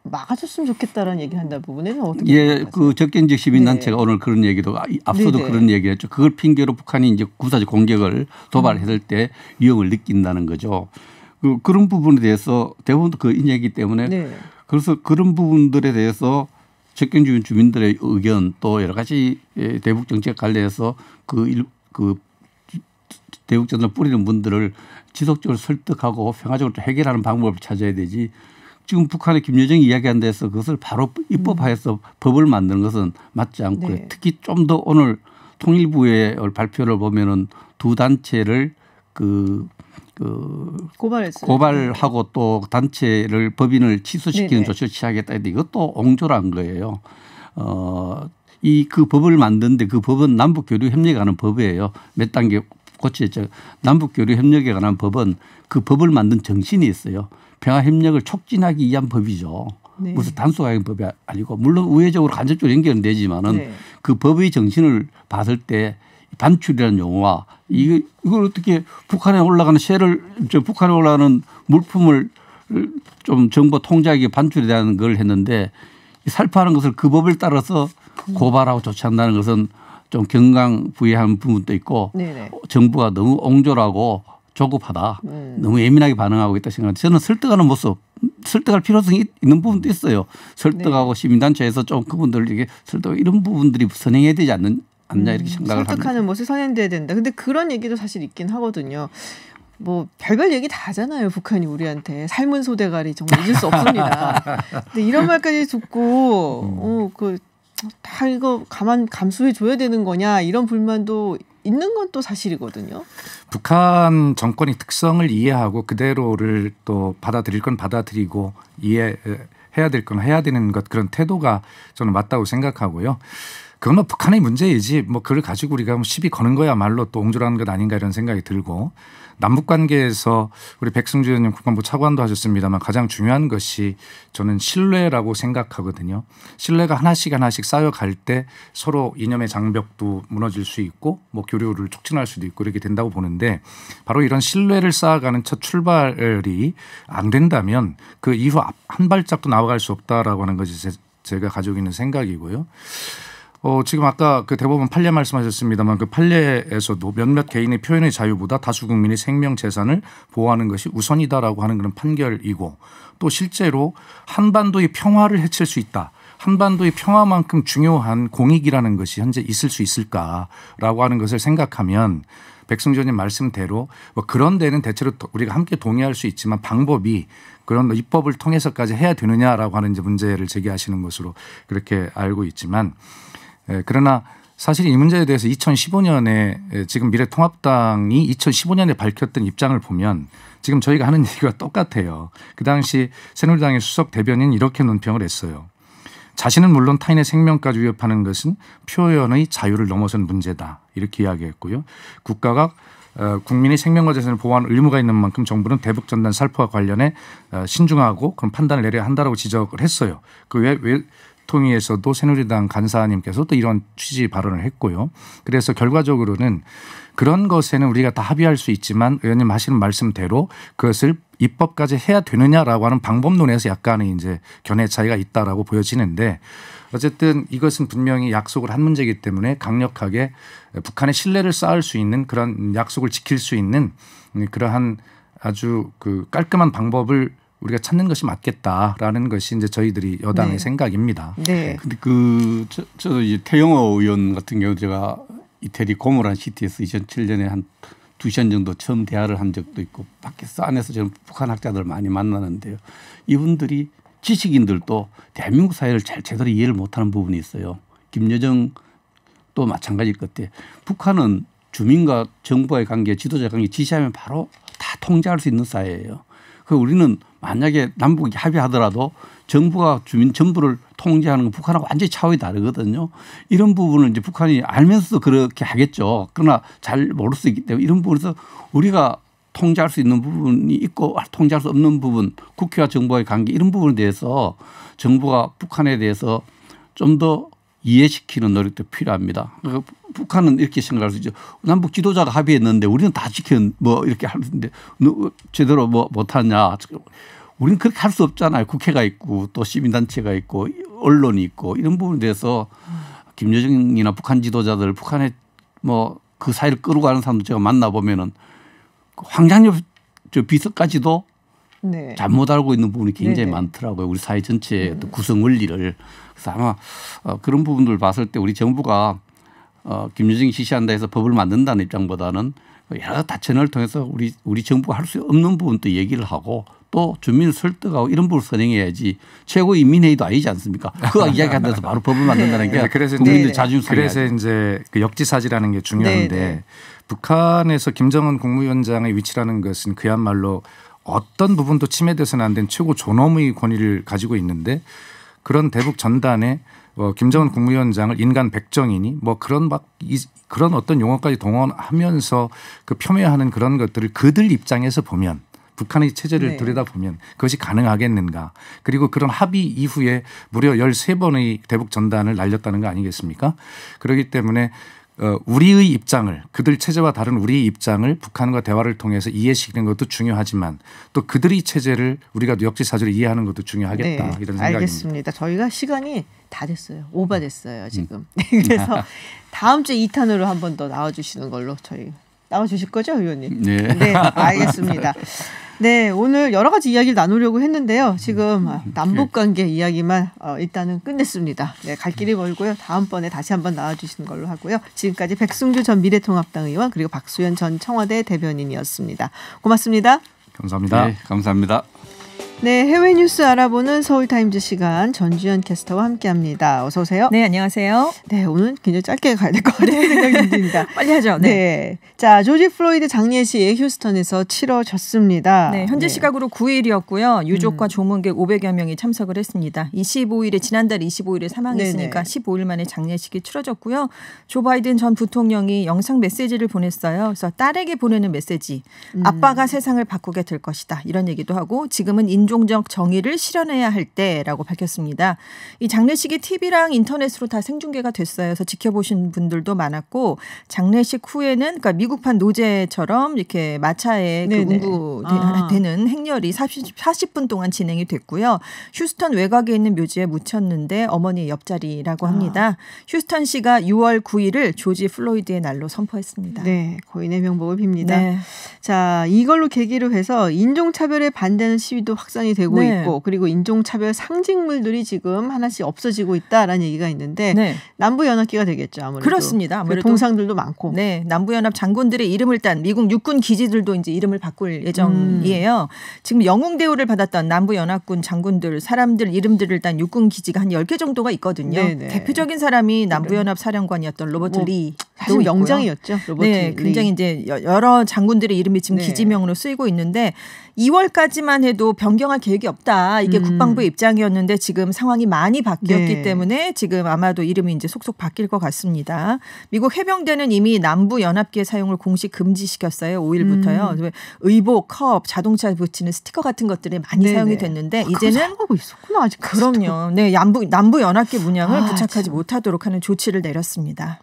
A: 막아줬으면 좋겠다라는 얘기를 한다 부분에는 어떻게 생각하세요?
D: 그 적경지역 시민단체가 오늘 그런 얘기도 앞서도 그런 얘기를 했죠. 그걸 핑계로 북한이 이제 구사적 공격을 도발했을 때 위협을 느낀다는 거죠. 그런 부분에 대해서 대부분도 그 인정이기 때문에 그래서 그런 부분들에 대해서 적경지역 주민들의 의견 또 여러 가지 대북 정책 관련해서 그 대북 전단 뿌리는 분들을 지속적으로 설득하고 평화적으로 해결하는 방법을 찾아야 되지. 지금 북한의 김여정이 이야기한 데서 그것을 바로 입법화해서 법을 만드는 것은 맞지 않고요.
A: 네.
D: 특히 좀 더 오늘 통일부의 발표를 보면은 두 단체를
A: 고발했어요.
D: 고발하고 또 단체를 법인을 취소시키는
A: 네네.
D: 조치를 취하겠다 했는데 이것도 옹졸한 거예요. 그 법을 만드는데 그 법은 남북교류협력에 관한 법이에요. 몇 단계 고치죠. 남북교류협력에 관한 법은 그 법을 만든 정신이 있어요. 평화협력을 촉진하기 위한 법이죠.
A: 네.
D: 무슨 단순한 법이 아니고 물론 우회적으로 간접적으로 연결은 되지만은
A: 네.
D: 그 법의 정신을 봤을 때 반출이라는 용어와 이걸 어떻게 북한에 올라가는 북한에 올라가는 물품을 좀 정부 통제하기 반출이라는 걸 했는데 살포하는 것을 그 법을 따라서 고발하고 조치한다는 것은 좀 경강부회한 부분도 있고
A: 네네.
D: 정부가 너무 옹졸하고 조급하다. 너무 예민하게 반응하고 있다 생각합니다. 저는 설득하는 모습, 설득할 필요성이 있는 부분도 있어요. 설득하고 시민단체에서 좀 그분들에게 설득 이런 부분들이 선행해야 되지 않냐 이렇게 생각을 합니다.
A: 설득하는 모습이 선행돼야 된다. 근데 그런 얘기도 사실 있긴 하거든요. 뭐 별별 얘기 다 하잖아요. 북한이 우리한테 삶은 소대가리 정말 잊을 수 없습니다. 근데 이런 말까지 듣고 다 이거 감수해 줘야 되는 거냐 이런 불만도 있는 건 또 사실이거든요.
C: 북한 정권의 특성을 이해하고 그대로를 또 받아들일 건 받아들이고 이해해야 될 건 해야 되는 것 그런 태도가 저는 맞다고 생각하고요. 그건 뭐 북한의 문제이지 뭐 그걸 가지고 우리가 시비 거는 거야말로 또 옹졸한 것 아닌가 이런 생각이 들고 남북 관계에서 우리 백승주 의원님 국방부 차관도 하셨습니다만 가장 중요한 것이 저는 신뢰라고 생각하거든요. 신뢰가 하나씩 쌓여갈 때 서로 이념의 장벽도 무너질 수 있고 뭐 교류를 촉진할 수도 있고 이렇게 된다고 보는데 바로 이런 신뢰를 쌓아가는 첫 출발이 안 된다면 그 이후 한 발짝도 나아갈 수 없다라고 하는 것이 제가 가지고 있는 생각이고요. 지금 아까 그 대법원 판례 말씀하셨습니다만 그 판례에서도 몇몇 개인의 표현의 자유보다 다수 국민의 생명 재산을 보호하는 것이 우선이다라고 하는 그런 판결이고 또 실제로 한반도의 평화를 해칠 수 있다. 한반도의 평화만큼 중요한 공익이라는 것이 현재 있을 수 있을까라고 하는 것을 생각하면 백승주 의원님 말씀대로 뭐 그런 데는 대체로 우리가 함께 동의할 수 있지만 방법이 그런 입법을 통해서까지 해야 되느냐라고 하는 이제 문제를 제기하시는 것으로 그렇게 알고 있지만 그러나 사실 이 문제에 대해서 2015년에 지금 미래통합당이 2015년에 밝혔던 입장을 보면 지금 저희가 하는 얘기가 똑같아요. 그 당시 새누리당의 수석 대변인 이렇게 논평을 했어요. 자신은 물론 타인의 생명까지 위협하는 것은 표현의 자유를 넘어선 문제다. 이렇게 이야기했고요. 국가가 국민의 생명과 재산을 보호하는 의무가 있는 만큼 정부는 대북전단 살포와 관련해 신중하고 그런 판단을 내려야 한다라고 지적을 했어요. 그 통위에서도 새누리당 간사님께서 또 이런 취지 발언을 했고요. 그래서 결과적으로는 그런 것에는 우리가 다 합의할 수 있지만 의원님 하시는 말씀대로 그것을 입법까지 해야 되느냐라고 하는 방법론에서 약간의 이제 견해 차이가 있다라고 보여지는데 어쨌든 이것은 분명히 약속을 한 문제이기 때문에 강력하게 북한의 신뢰를 쌓을 수 있는 그런 약속을 지킬 수 있는 그러한 아주 그 깔끔한 방법을 우리가 찾는 것이 맞겠다라는 것이 이제 저희들이 여당의 생각입니다.
A: 네.
D: 근데 저도 이제 태영호 의원 같은 경우 제가 이태리 고모란 시티에서 2007년에 한 2시간 정도 처음 대화를 한 적도 있고 밖에서 안에서 저는 북한 학자들 많이 만나는데요. 이분들이 지식인들도 대한민국 사회를 제대로 이해를 못하는 부분이 있어요. 김여정도 마찬가지일 것 같아요. 북한은 주민과 정부와의 관계, 지도자 관계 지시하면 바로 다 통제할 수 있는 사회예요. 그 우리는 만약에 남북이 합의하더라도 정부가 주민 전부를 통제하는 건 북한하고 완전히 차원이 다르거든요. 이런 부분을 이제 북한이 알면서도 그렇게 하겠죠. 그러나 잘 모를 수 있기 때문에 이런 부분에서 우리가 통제할 수 있는 부분이 있고 통제할 수 없는 부분, 국회와 정부와의 관계 이런 부분에 대해서 정부가 북한에 대해서 좀 더 이해시키는 노력도 필요합니다. 그러니까 북한은 이렇게 생각할 수 있죠. 남북 지도자가 합의했는데 우리는 다 뭐 이렇게 하는데 제대로 뭐 못하냐. 우리는 그렇게 할 수 없잖아요. 국회가 있고 또 시민단체가 있고 언론이 있고 이런 부분에 대해서 김여정이나 북한 지도자들 북한에 뭐 그 사이를 끌고 가는 사람들 제가 만나보면은 황장엽 비서까지도
A: 네.
D: 잘못 알고 있는 부분이 굉장히
A: 네네.
D: 많더라고요. 우리 사회 전체의 구성 원리를. 그래서 아마 그런 부분들을 봤을 때 우리 정부가 김여정이 지시한다 해서 법을 만든다는 입장보다는 여러 다채널을 통해서 우리 정부가 할 수 없는 부분도 얘기를 하고 또 주민을 설득하고 이런 부분을 선행해야지 최고인민회의도 아니지 않습니까? 그거 이야기한다서 바로 법을 만든다는 게
C: 그래서
D: 국민들 자존심이
C: 그래서 이제 그 역지사지라는 게 중요한데 북한에서 김정은 국무위원장의 위치라는 것은 그야말로 어떤 부분도 침해돼서는 안 된 최고 존엄의 권위를 가지고 있는데 그런 대북 전단에 김정은 국무위원장을 인간 백정이니 뭐 그런 어떤 용어까지 동원하면서 그 폄훼하는 그런 것들을 그들 입장에서 보면 북한의 체제를 들여다보면 그것이 가능하겠는가. 그리고 그런 합의 이후에 무려 13번의 대북 전단을 날렸다는 거 아니겠습니까? 그렇기 때문에 우리의 입장을 그들 체제와 다른 우리의 입장을 북한과 대화를 통해서 이해시키는 것도 중요하지만 또 그들의 체제를 우리가 역지사지로 이해하는 것도 중요하겠다. 이런 생각입니다.
A: 알겠습니다. 저희가 시간이 다 됐어요. 오버됐어요 지금. 그래서 다음 주에 2탄으로 한 번 더 나와주시는 걸로 저희 나와주실 거죠 의원님?
D: 네.
A: 알겠습니다. 네, 오늘 여러 가지 이야기를 나누려고 했는데요. 지금 남북관계 이야기만 일단은 끝냈습니다. 네, 갈 길이 멀고요. 다음번에 다시 한번 나와주시는 걸로 하고요. 지금까지 백승주 전 미래통합당 의원 그리고 박수현 전 청와대 대변인이었습니다. 고맙습니다.
C: 감사합니다.
D: 네, 감사합니다.
A: 네, 해외 뉴스 알아보는 서울타임즈 시간 전주현 캐스터와 함께합니다. 어서 오세요.
E: 네, 안녕하세요.
A: 네, 오늘 굉장히 짧게 가야 될 것 같아요. 생각이 듭니다.
E: 빨리 하죠.
A: 네. 자, 조지 플로이드 장례식이 휴스턴에서 치러졌습니다.
E: 네, 현재 시각으로 9일이었고요. 유족과 조문객 500여 명이 참석을 했습니다. 지난달 25일에 사망했으니까 15일 만에 장례식이 치러졌고요. 조 바이든 전 부통령이 영상 메시지를 보냈어요. 그래서 딸에게 보내는 메시지. 아빠가 세상을 바꾸게 될 것이다. 이런 얘기도 하고 지금은 인종적 정의를 실현해야 할 때라고 밝혔습니다. 이 장례식이 TV랑 인터넷으로 다 생중계가 됐어요. 그래서 지켜보신 분들도 많았고 장례식 후에는 그러니까 미국판 노제처럼 이렇게 마차에 운구되는 행렬이 40분 동안 진행이 됐고요. 휴스턴 외곽에 있는 묘지에 묻혔는데 어머니의 옆자리라고 합니다. 휴스턴시가 6월 9일을 조지 플로이드의 날로 선포했습니다.
A: 네, 고인의 명복을 빕니다.
E: 네.
A: 자, 이걸로 계기로 해서 인종차별에 반대하는 시위도 확산이 되고 있고 그리고 인종차별 상징물들이 지금 하나씩 없어지고 있다라는 얘기가 있는데 남부연합기가 되겠죠. 아무래도.
E: 그렇습니다. 아무래도
A: 동상들도 많고.
E: 네, 남부연합 장군들의 이름을 딴 미국 육군 기지들도 이제 이름을 바꿀 예정이에요. 지금 영웅대우를 받았던 남부연합군 장군들 사람들 이름들을 딴 육군 기지가 한 10개 정도가 있거든요. 네네. 대표적인 사람이 남부연합 사령관이었던 로버트 리도
A: 사실 영장이었죠. 로버트 리.
E: 굉장히 이제 여러 장군들의 이름이 지금 기지명으로 쓰이고 있는데 2월까지만 해도 변경할 계획이 없다. 이게 국방부의 입장이었는데 지금 상황이 많이 바뀌었기 때문에 지금 아마도 이름이 이제 속속 바뀔 것 같습니다. 미국 해병대는 이미 남부 연합기의 사용을 공식 금지시켰어요. 5일부터요. 의복, 컵, 자동차에 붙이는 스티커 같은 것들이 많이 사용이 됐는데 이제는
A: 사용하고 있었구나 아직.
E: 그럼요. 네, 남부 연합기 문양을 부착하지 못하도록 하는 조치를 내렸습니다.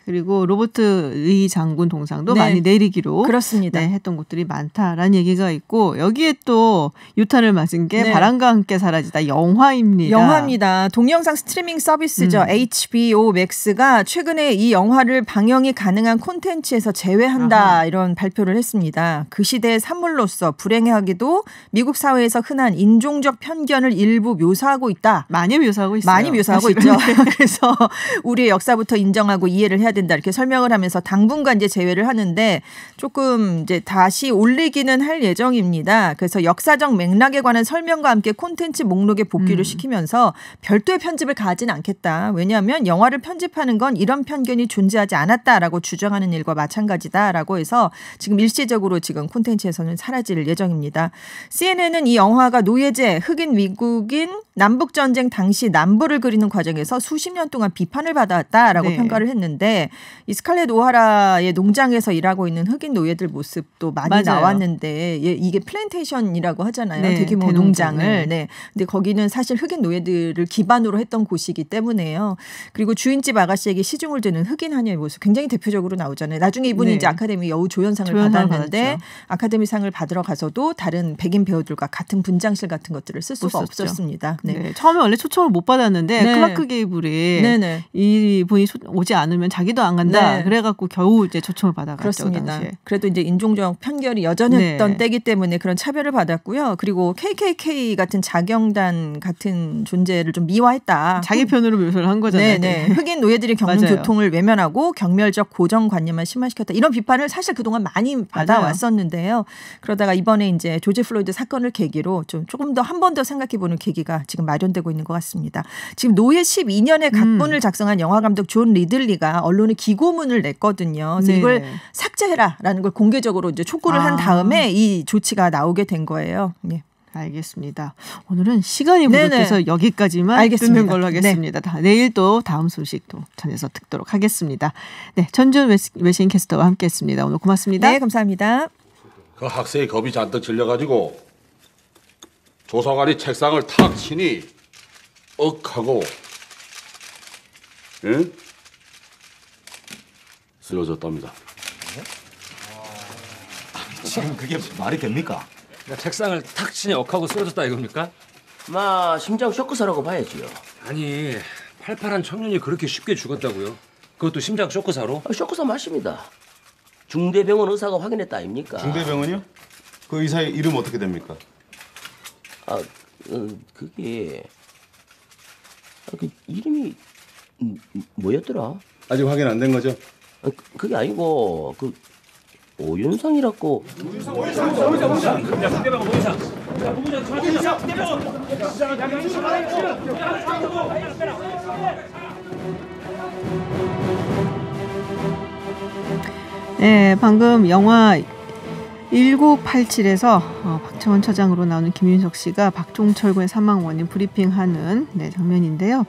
A: 그리고 로버트 리 장군 동상도 많이 내리기로
E: 그렇습니다.
A: 했던 곳들이 많다라는 얘기가 있고 여기에 또 유탄을 맞은 게 바람과 함께 사라지다 영화입니다.
E: 영화입니다. 동영상 스트리밍 서비스죠. HBO Max가 최근에 이 영화를 방영이 가능한 콘텐츠에서 제외한다 이런 발표를 했습니다. 그 시대의 산물로서 불행하게도 미국 사회에서 흔한 인종적 편견을 일부 묘사하고 있다.
A: 많이 묘사하고 있어요.
E: 많이 묘사하고 있죠. 그래서 우리의 역사부터 인정하고 이해를 해야 된다 이렇게 설명을 하면서 당분간 이제 제외를 하는데 조금 이제 다시 올리기는 할 예정입니다. 그래서 역사적 맥락에 관한 설명과 함께 콘텐츠 목록에 복귀를 시키면서 별도의 편집을 가하지는 않겠다. 왜냐하면 영화를 편집하는 건 이런 편견이 존재하지 않았다라고 주장하는 일과 마찬가지다라고 해서 지금 일시적으로 지금 콘텐츠에서는 사라질 예정입니다. CNN은 이 영화가 노예제, 흑인 미국인 남북전쟁 당시 남부를 그리는 과정에서 수십 년 동안 비판을 받아왔다라고 평가를 했는데 이 스칼렛 오하라의 농장에서 일하고 있는 흑인 노예들 모습도 많이 나왔는데 이게 플랜테이션이라고 하잖아요. 대규모 농장을. 근데 거기는 사실 흑인 노예들을 기반으로 했던 곳이기 때문에요. 그리고 주인집 아가씨에게 시중을 드는 흑인 하녀의 모습 굉장히 대표적으로 나오잖아요. 나중에 이분이 이제 아카데미 여우 조연상을 받았는데 아카데미상을 받으러 가서도 다른 백인 배우들과 같은 분장실 같은 것들을 쓸 수가 없었습니다.
A: 처음에 원래 초청을 못 받았는데 클라크 게이블이 이분이 오지 않으면 자기 가기도 안 간다.
E: 네.
A: 그래갖고 겨우 이제 초청을 받아갔죠.
E: 그렇습니다.
A: 당시에.
E: 그래도 이제 인종적 편견이 여전했던
A: 네.
E: 때이기 때문에 그런 차별을 받았고요. 그리고 KKK 같은 자경단 같은 존재를 좀 미화했다.
A: 자기 편으로 묘사를 한 거잖아요.
E: 네. 흑인 노예들이 겪는
A: 맞아요.
E: 교통을 외면하고 경멸적 고정관념만 심화시켰다. 이런 비판을 사실 그동안 많이 받아왔었는데요. 그러다가 이번에 이제 조지 플로이드 사건을 계기로 좀 조금 더 한 번 더 생각해보는 계기가 지금 마련되고 있는 것 같습니다. 지금 노예 12년의 각본을 작성한 영화 감독 존 리들리가 언론에 기고문을 냈거든요. 그래서
A: 네.
E: 이걸 삭제해라라는 걸 공개적으로 이제 촉구를 한 다음에 이 조치가 나오게 된 거예요. 네.
A: 알겠습니다. 오늘은 시간이 부족해서 여기까지만
E: 알겠습니다.
A: 듣는 걸로 하겠습니다. 내일 또 다음 소식도 전해서 듣도록 하겠습니다. 네, 전준 외신 캐스터와 함께했습니다. 오늘 고맙습니다.
E: 네, 감사합니다.
F: 그 학생이 겁이 잔뜩 질려가지고 조사관이 책상을 탁 치니 하고 응? 쓰러졌답니다.
G: 지금 그게 말이 됩니까?
H: 책상을 탁 치니 억하고 쓰러졌다 이겁니까?
G: 심장 쇼크사라고 봐야지요.
H: 아니 팔팔한 청년이 그렇게 쉽게 죽었다고요? 그것도 심장 쇼크사로?
G: 쇼크사 맞습니다. 중대병원 의사가 확인했다 아닙니까?
I: 중대병원이요? 그 의사의 이름 어떻게 됩니까?
G: 그게 그 이름이 뭐였더라?
I: 아직 확인 안 된 거죠?
G: 그게 아니고 그 오윤상이라고.
A: 네, 방금 영화 1987에서 박정원 처장으로 나오는 김윤석 씨가 박종철 군의 사망 원인 브리핑하는 장면인데요.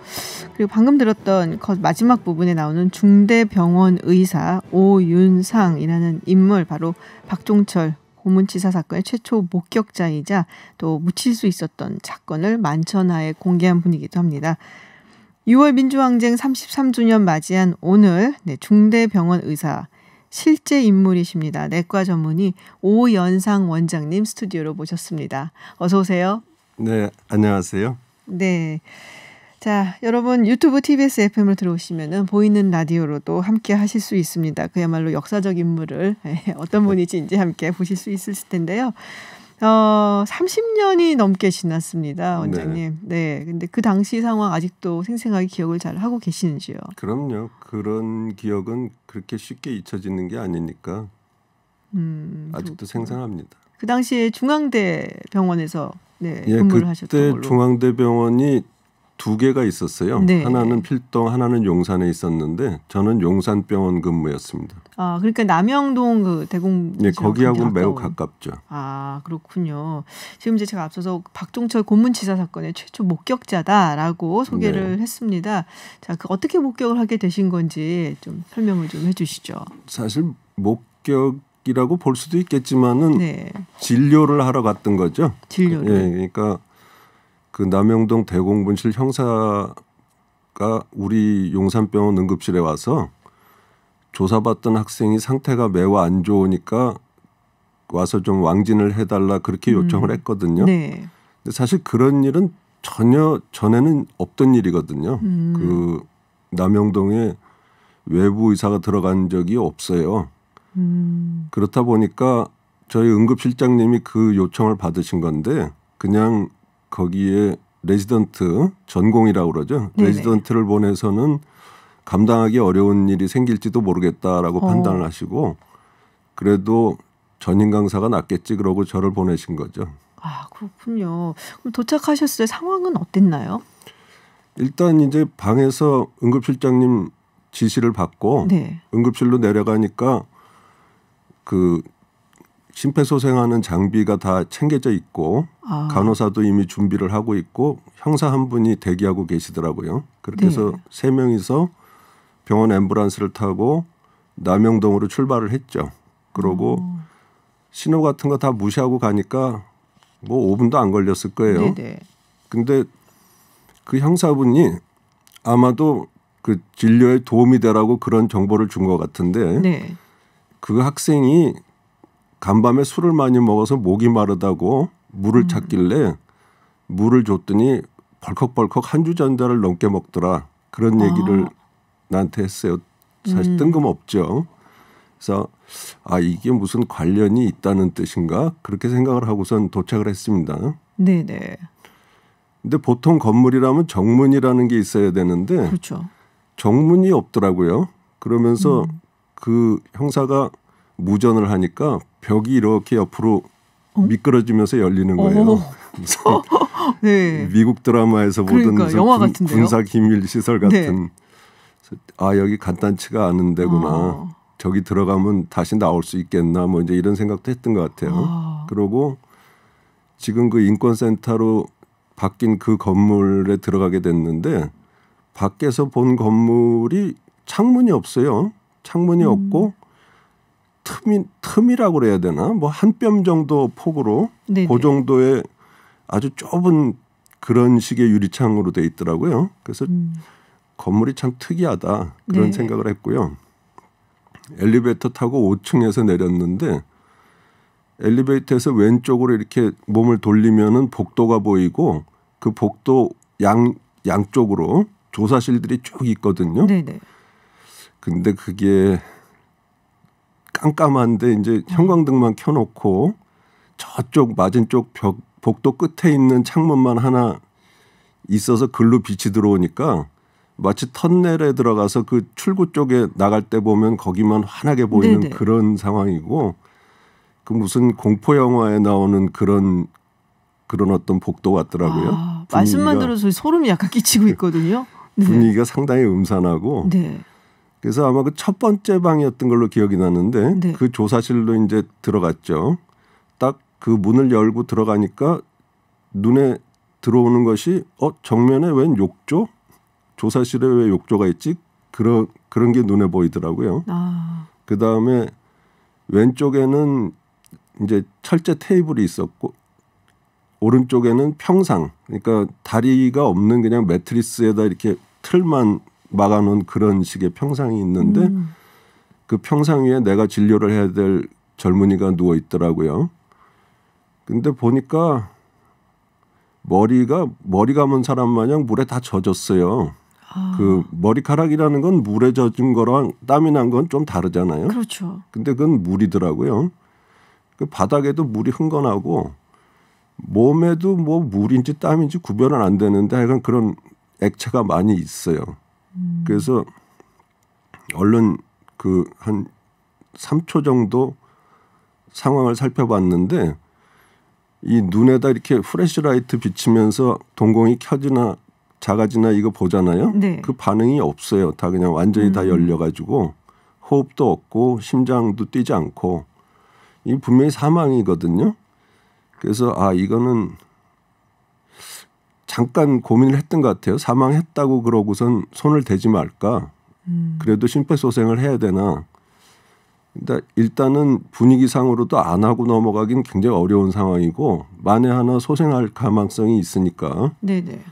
A: 그리고 방금 들었던 마지막 부분에 나오는 중대병원 의사 오윤상이라는 인물, 바로 박종철 고문치사 사건의 최초 목격자이자 또 묻힐 수 있었던 사건을 만천하에 공개한 분이기도 합니다. 6월 민주항쟁 33주년 맞이한 오늘 중대병원 의사 실제 인물이십니다. 내과 전문의 오연상 원장님 스튜디오로 모셨습니다. 어서 오세요.
J: 네, 안녕하세요.
A: 네. 자, 여러분 유튜브 TBS FM을 들어오시면은 보이는 라디오로도 함께 하실 수 있습니다. 그야말로 역사적 인물을 어떤 분인지 이제 함께 보실 수 있을 텐데요. 30년이 넘게 지났습니다, 원장님. 네. 근데 그 당시 상황 아직도 생생하게 기억을 잘 하고 계시는지요?
J: 그럼요. 그런 기억은 그렇게 쉽게 잊혀지는 게 아니니까 아직도 생생합니다.
A: 그 당시에 중앙대 병원에서 근무를 하셨던 걸로.
J: 그때 중앙대병원이 두 개가 있었어요.
A: 네.
J: 하나는 필동, 하나는 용산에 있었는데 저는 용산병원 근무였습니다.
A: 아, 그러니까 남영동 그 대공.
J: 네, 거기하고 매우 가깝죠.
A: 아, 그렇군요. 지금 이제 제가 앞서서 박종철 고문치사 사건의 최초 목격자다라고 소개를 했습니다. 자, 그 어떻게 목격을 하게 되신 건지 좀 설명을 좀 해주시죠.
J: 사실 목격이라고 볼 수도 있겠지만은 진료를 하러 갔던 거죠.
A: 진료를.
J: 예, 그러니까. 그 남영동 대공분실 형사가 우리 용산병원 응급실에 와서 조사받던 학생이 상태가 매우 안 좋으니까 와서 좀 왕진을 해달라 그렇게 요청을 했거든요.
A: 네.
J: 근데 사실 그런 일은 전혀 전에는 없던 일이거든요. 그 남영동에 외부 의사가 들어간 적이 없어요. 그렇다 보니까 저희 응급실장님이 그 요청을 받으신 건데 그냥 거기에 레지던트, 전공이라고 그러죠. 네네. 레지던트를 보내서는 감당하기 어려운 일이 생길지도 모르겠다라고 판단을 하시고 그래도 전임 강사가 낫겠지 그러고 저를 보내신 거죠.
A: 아, 그렇군요. 그럼 도착하셨을 때 상황은 어땠나요?
J: 일단 이제 방에서 응급실장님 지시를 받고 응급실로 내려가니까 그 심폐소생하는 장비가 다 챙겨져 있고 간호사도 이미 준비를 하고 있고 형사 한 분이 대기하고 계시더라고요. 그렇게 해서 3명이서 병원 앰뷸런스를 타고 남영동으로 출발을 했죠. 그러고 신호 같은 거 다 무시하고 가니까 뭐 5분도 안 걸렸을 거예요. 근데 그 형사분이 아마도 그 진료에 도움이 되라고 그런 정보를 준 것 같은데 그 학생이 간밤에 술을 많이 먹어서 목이 마르다고 물을 찾길래 물을 줬더니 벌컥벌컥 한 주 전달을 넘게 먹더라. 그런 얘기를 나한테 했어요. 사실 뜬금없죠. 그래서 이게 무슨 관련이 있다는 뜻인가 그렇게 생각을 하고선 도착을 했습니다.
A: 네네.
J: 근데 보통 건물이라면 정문이라는 게 있어야 되는데
A: 그렇죠.
J: 정문이 없더라고요. 그러면서 그 형사가 무전을 하니까 벽이 이렇게 옆으로 미끄러지면서 열리는 거예요.
A: 네.
J: 미국 드라마에서 보던
A: 영화 같은데요?
J: 군사 기밀 시설 같은. 네. 여기 간단치가 않은 데구나. 저기 들어가면 다시 나올 수 있겠나 뭐 이제 이런 생각도 했던 것 같아요. 그러고 지금 그 인권센터로 바뀐 그 건물에 들어가게 됐는데 밖에서 본 건물이 창문이 없어요. 창문이 없고 틈이라고 그래야 되나? 뭐 한 뼘 정도 폭으로 네네. 그 정도의 아주 좁은 그런 식의 유리창으로 돼 있더라고요. 그래서 건물이 참 특이하다 그런 네. 생각을 했고요. 엘리베이터 타고 5층에서 내렸는데 엘리베이터에서 왼쪽으로 이렇게 몸을 돌리면은 복도가 보이고 그 복도 양쪽으로 조사실들이 쭉 있거든요. 네네. 근데 그게 깜깜한데 이제 형광등만 켜놓고 저쪽 맞은 쪽 복도 끝에 있는 창문만 하나 있어서 글로 빛이 들어오니까 마치 터널에 들어가서 그 출구 쪽에 나갈 때 보면 거기만 환하게 보이는 네네. 그런 상황이고 그 무슨 공포 영화에 나오는 그런 어떤 복도 같더라고요.
A: 말씀만 들어서 소름이 약간 끼치고 있거든요.
J: 네. 분위기가 상당히 음산하고. 네. 그래서 아마 그 첫 번째 방이었던 걸로 기억이 나는데 네. 그 조사실로 이제 들어갔죠. 딱 그 문을 열고 들어가니까 눈에 들어오는 것이 정면에 웬 욕조? 조사실에 왜 욕조가 있지? 그런 게 눈에 보이더라고요. 그 다음에 왼쪽에는 이제 철제 테이블이 있었고 오른쪽에는 평상, 그러니까 다리가 없는 그냥 매트리스에다 이렇게 틀만 막아놓은 그런 식의 평상이 있는데 그 평상 위에 내가 진료를 해야 될 젊은이가 누워 있더라고요. 근데 보니까 머리 감은 사람 마냥 물에 다 젖었어요. 그 머리카락이라는 건 물에 젖은 거랑 땀이 난 건 좀 다르잖아요.
A: 그렇죠.
J: 근데 그건 물이더라고요. 그 바닥에도 물이 흥건하고 몸에도 뭐 물인지 땀인지 구별은 안 되는데 하여간 그런 액체가 많이 있어요. 그래서 얼른 그 한 3초 정도 상황을 살펴봤는데 이 눈에다 이렇게 프레시라이트 비치면서 동공이 켜지나 작아지나 이거 보잖아요. 네. 그 반응이 없어요. 다 그냥 완전히 다 열려가지고 호흡도 없고 심장도 뛰지 않고 이 분명히 사망이거든요. 그래서 이거는 잠깐 고민을 했던 것 같아요. 사망했다고 그러고선 손을 대지 말까. 그래도 심폐소생을 해야 되나. 근데 일단은 분위기상으로도 안 하고 넘어가긴 굉장히 어려운 상황이고 만에 하나 소생할 가망성이 있으니까. 네네.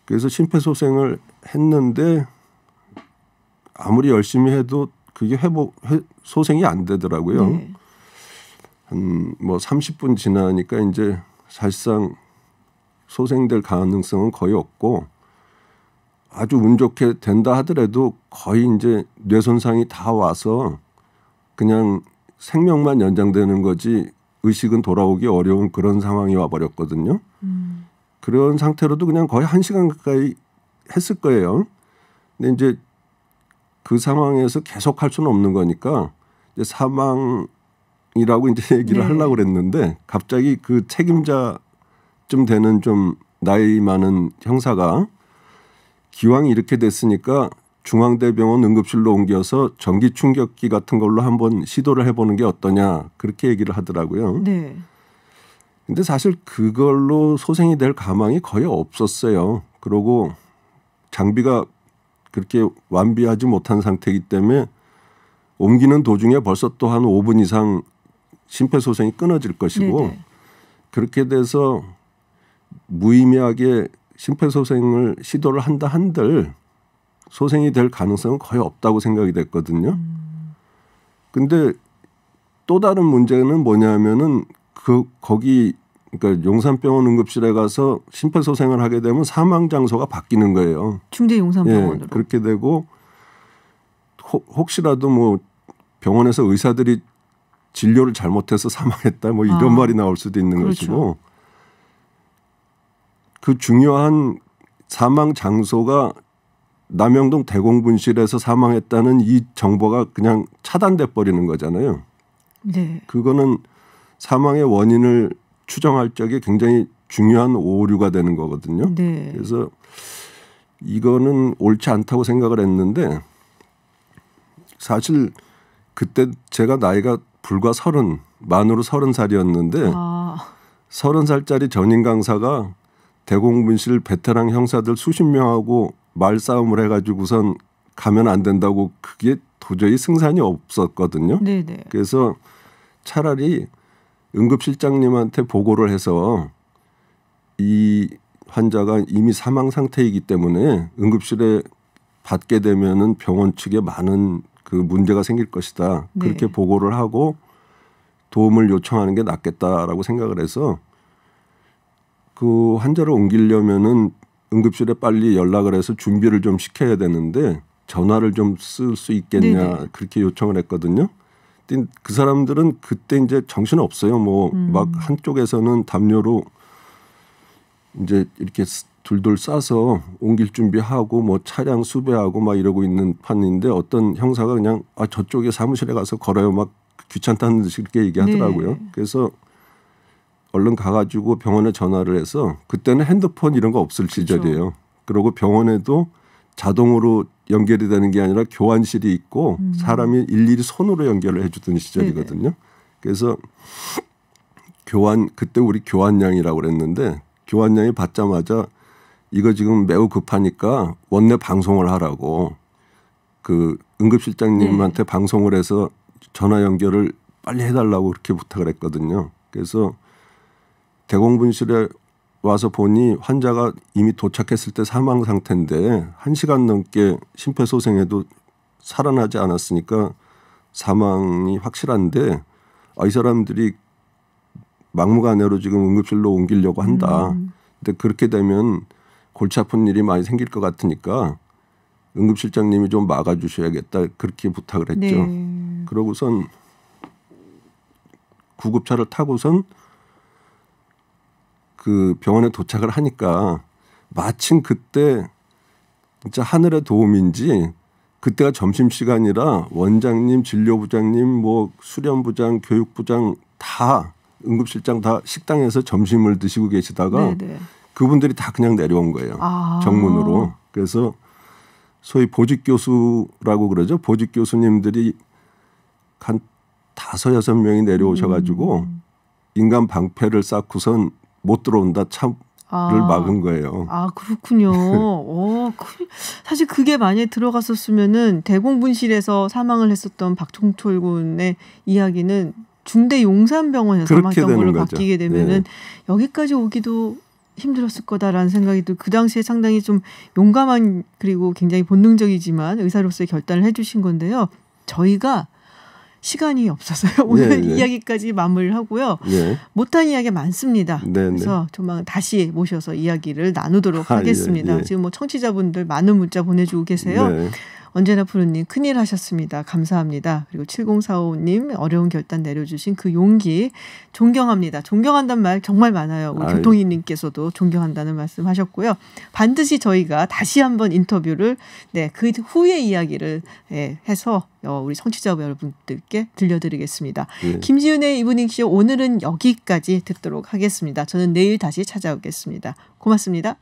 J: 그래서 심폐소생을 했는데 아무리 열심히 해도 그게 소생이 안 되더라고요. 네. 한 뭐 30분 지나니까 이제 사실상 소생될 가능성은 거의 없고 아주 운 좋게 된다 하더라도 거의 이제 뇌 손상이 다 와서 그냥 생명만 연장되는 거지 의식은 돌아오기 어려운 그런 상황이 와버렸거든요. 그런 상태로도 그냥 거의 1시간 가까이 했을 거예요. 근데 이제 그 상황에서 계속 할 수는 없는 거니까 이제 사망이라고 이제 얘기를 네. 하려고 그랬는데 갑자기 그 책임자쯤 되는 좀 나이 많은 형사가 기왕 이렇게 됐으니까 중앙대병원 응급실로 옮겨서 전기 충격기 같은 걸로 한번 시도를 해보는 게 어떠냐 그렇게 얘기를 하더라고요. 네. 근데 사실 그걸로 소생이 될 가망이 거의 없었어요. 그리고 장비가 그렇게 완비하지 못한 상태이기 때문에 옮기는 도중에 벌써 또 한 5분 이상 심폐소생이 끊어질 것이고 네네. 그렇게 돼서 무의미하게 심폐소생을 시도를 한다 한들 소생이 될 가능성은 거의 없다고 생각이 됐거든요. 근데 또 다른 문제는 뭐냐면은 거기 그러니까 용산병원 응급실에 가서 심폐소생을 하게 되면 사망 장소가 바뀌는 거예요.
A: 중대용산병원으로.
J: 예, 그렇게 되고 혹시라도 뭐 병원에서 의사들이 진료를 잘못해서 사망했다 뭐 이런 말이 나올 수도 있는 그렇죠. 것이고 그 중요한 사망 장소가 남영동 대공분실에서 사망했다는 이 정보가 그냥 차단돼 버리는 거잖아요.
A: 네.
J: 그거는 사망의 원인을 추정할 적에 굉장히 중요한 오류가 되는 거거든요.
A: 네.
J: 그래서 이거는 옳지 않다고 생각을 했는데 사실 그때 제가 나이가 불과 만으로 30살이었는데 30살짜리 전임 강사가 대공분실 베테랑 형사들 수십 명하고 말싸움을 해가지고선 가면 안 된다고 그게 도저히 승산이 없었거든요.
A: 네네.
J: 그래서 차라리 응급실장님한테 보고를 해서 이 환자가 이미 사망 상태이기 때문에 응급실에 받게 되면은 병원 측에 많은 그 문제가 생길 것이다.
A: 네.
J: 그렇게 보고를 하고 도움을 요청하는 게 낫겠다라고 생각을 해서 그 환자를 옮기려면은 응급실에 빨리 연락을 해서 준비를 좀 시켜야 되는데 전화를 좀 쓸 수 있겠냐 네네. 그렇게 요청을 했거든요. 근데 그 사람들은 그때 이제 정신 없어요. 뭐 막 한쪽에서는 담요로 이제 이렇게 둘둘 싸서 옮길 준비하고 뭐 차량 수배하고 막 이러고 있는 판인데 어떤 형사가 그냥 저쪽에 사무실에 가서 걸어요. 막 귀찮다는 듯이 그렇게 얘기하더라고요. 네. 그래서 얼른 가가지고 병원에 전화를 해서 그때는 핸드폰 이런 거 없을 그렇죠. 시절이에요. 그리고 병원에도 자동으로 연결이 되는 게 아니라 교환실이 있고 사람이 일일이 손으로 연결을 해주던 시절이거든요. 네네. 그래서 그때 우리 교환량이라고 그랬는데 교환량이 받자마자 이거 지금 매우 급하니까 원내 방송을 하라고 그 응급실장님한테 방송을 해서 전화 연결을 빨리 해달라고 그렇게 부탁을 했거든요. 그래서 대공분실에 와서 보니 환자가 이미 도착했을 때 사망 상태인데 1시간 넘게 심폐소생해도 살아나지 않았으니까 사망이 확실한데 이 사람들이 막무가내로 지금 응급실로 옮기려고 한다. 근데 그렇게 되면 골치 아픈 일이 많이 생길 것 같으니까 응급실장님이 좀 막아주셔야겠다. 그렇게 부탁을 했죠.
A: 네.
J: 그러고선 구급차를 타고선 그 병원에 도착을 하니까 마침 그때 진짜 하늘의 도움인지 그때가 점심시간이라 원장님, 진료부장님, 뭐 수련부장, 교육부장 다 응급실장 다 식당에서 점심을 드시고 계시다가 네네. 그분들이 다 그냥 내려온 거예요. 정문으로. 그래서 소위 보직교수라고 그러죠. 보직교수님들이 한 5-6명이 내려오셔가지고 인간 방패를 쌓고선 못 들어온다 차를 막은 거예요.
A: 그렇군요. 사실 그게 만약에 들어갔었으면은 대공분실에서 사망을 했었던 박종철 군의 이야기는 중대용산병원에서 사망했던 걸로 바뀌게 되면은 여기까지 오기도 힘들었을 거다라는 생각이 들고 그 당시에 상당히 좀 용감한 그리고 굉장히 본능적이지만 의사로서의 결단을 해주신 건데요. 저희가 시간이 없어서요. 오늘 이야기까지 마무리를 하고요. 못한 이야기가 많습니다. 그래서 조만간 다시 모셔서 이야기를 나누도록 하겠습니다. 지금 뭐 청취자분들 많은 문자 보내주고 계세요. 언제나 푸른님 큰일 하셨습니다. 감사합니다. 그리고 7045님 어려운 결단 내려주신 그 용기 존경합니다. 존경한다는 말 정말 많아요. 우리 교통인님께서도 존경한다는 말씀하셨고요. 반드시 저희가 다시 한번 인터뷰를 그 후의 이야기를 해서 우리 청취자 여러분들께 들려드리겠습니다. 김지윤의 이브닝쇼 오늘은 여기까지 듣도록 하겠습니다. 저는 내일 다시 찾아오겠습니다. 고맙습니다.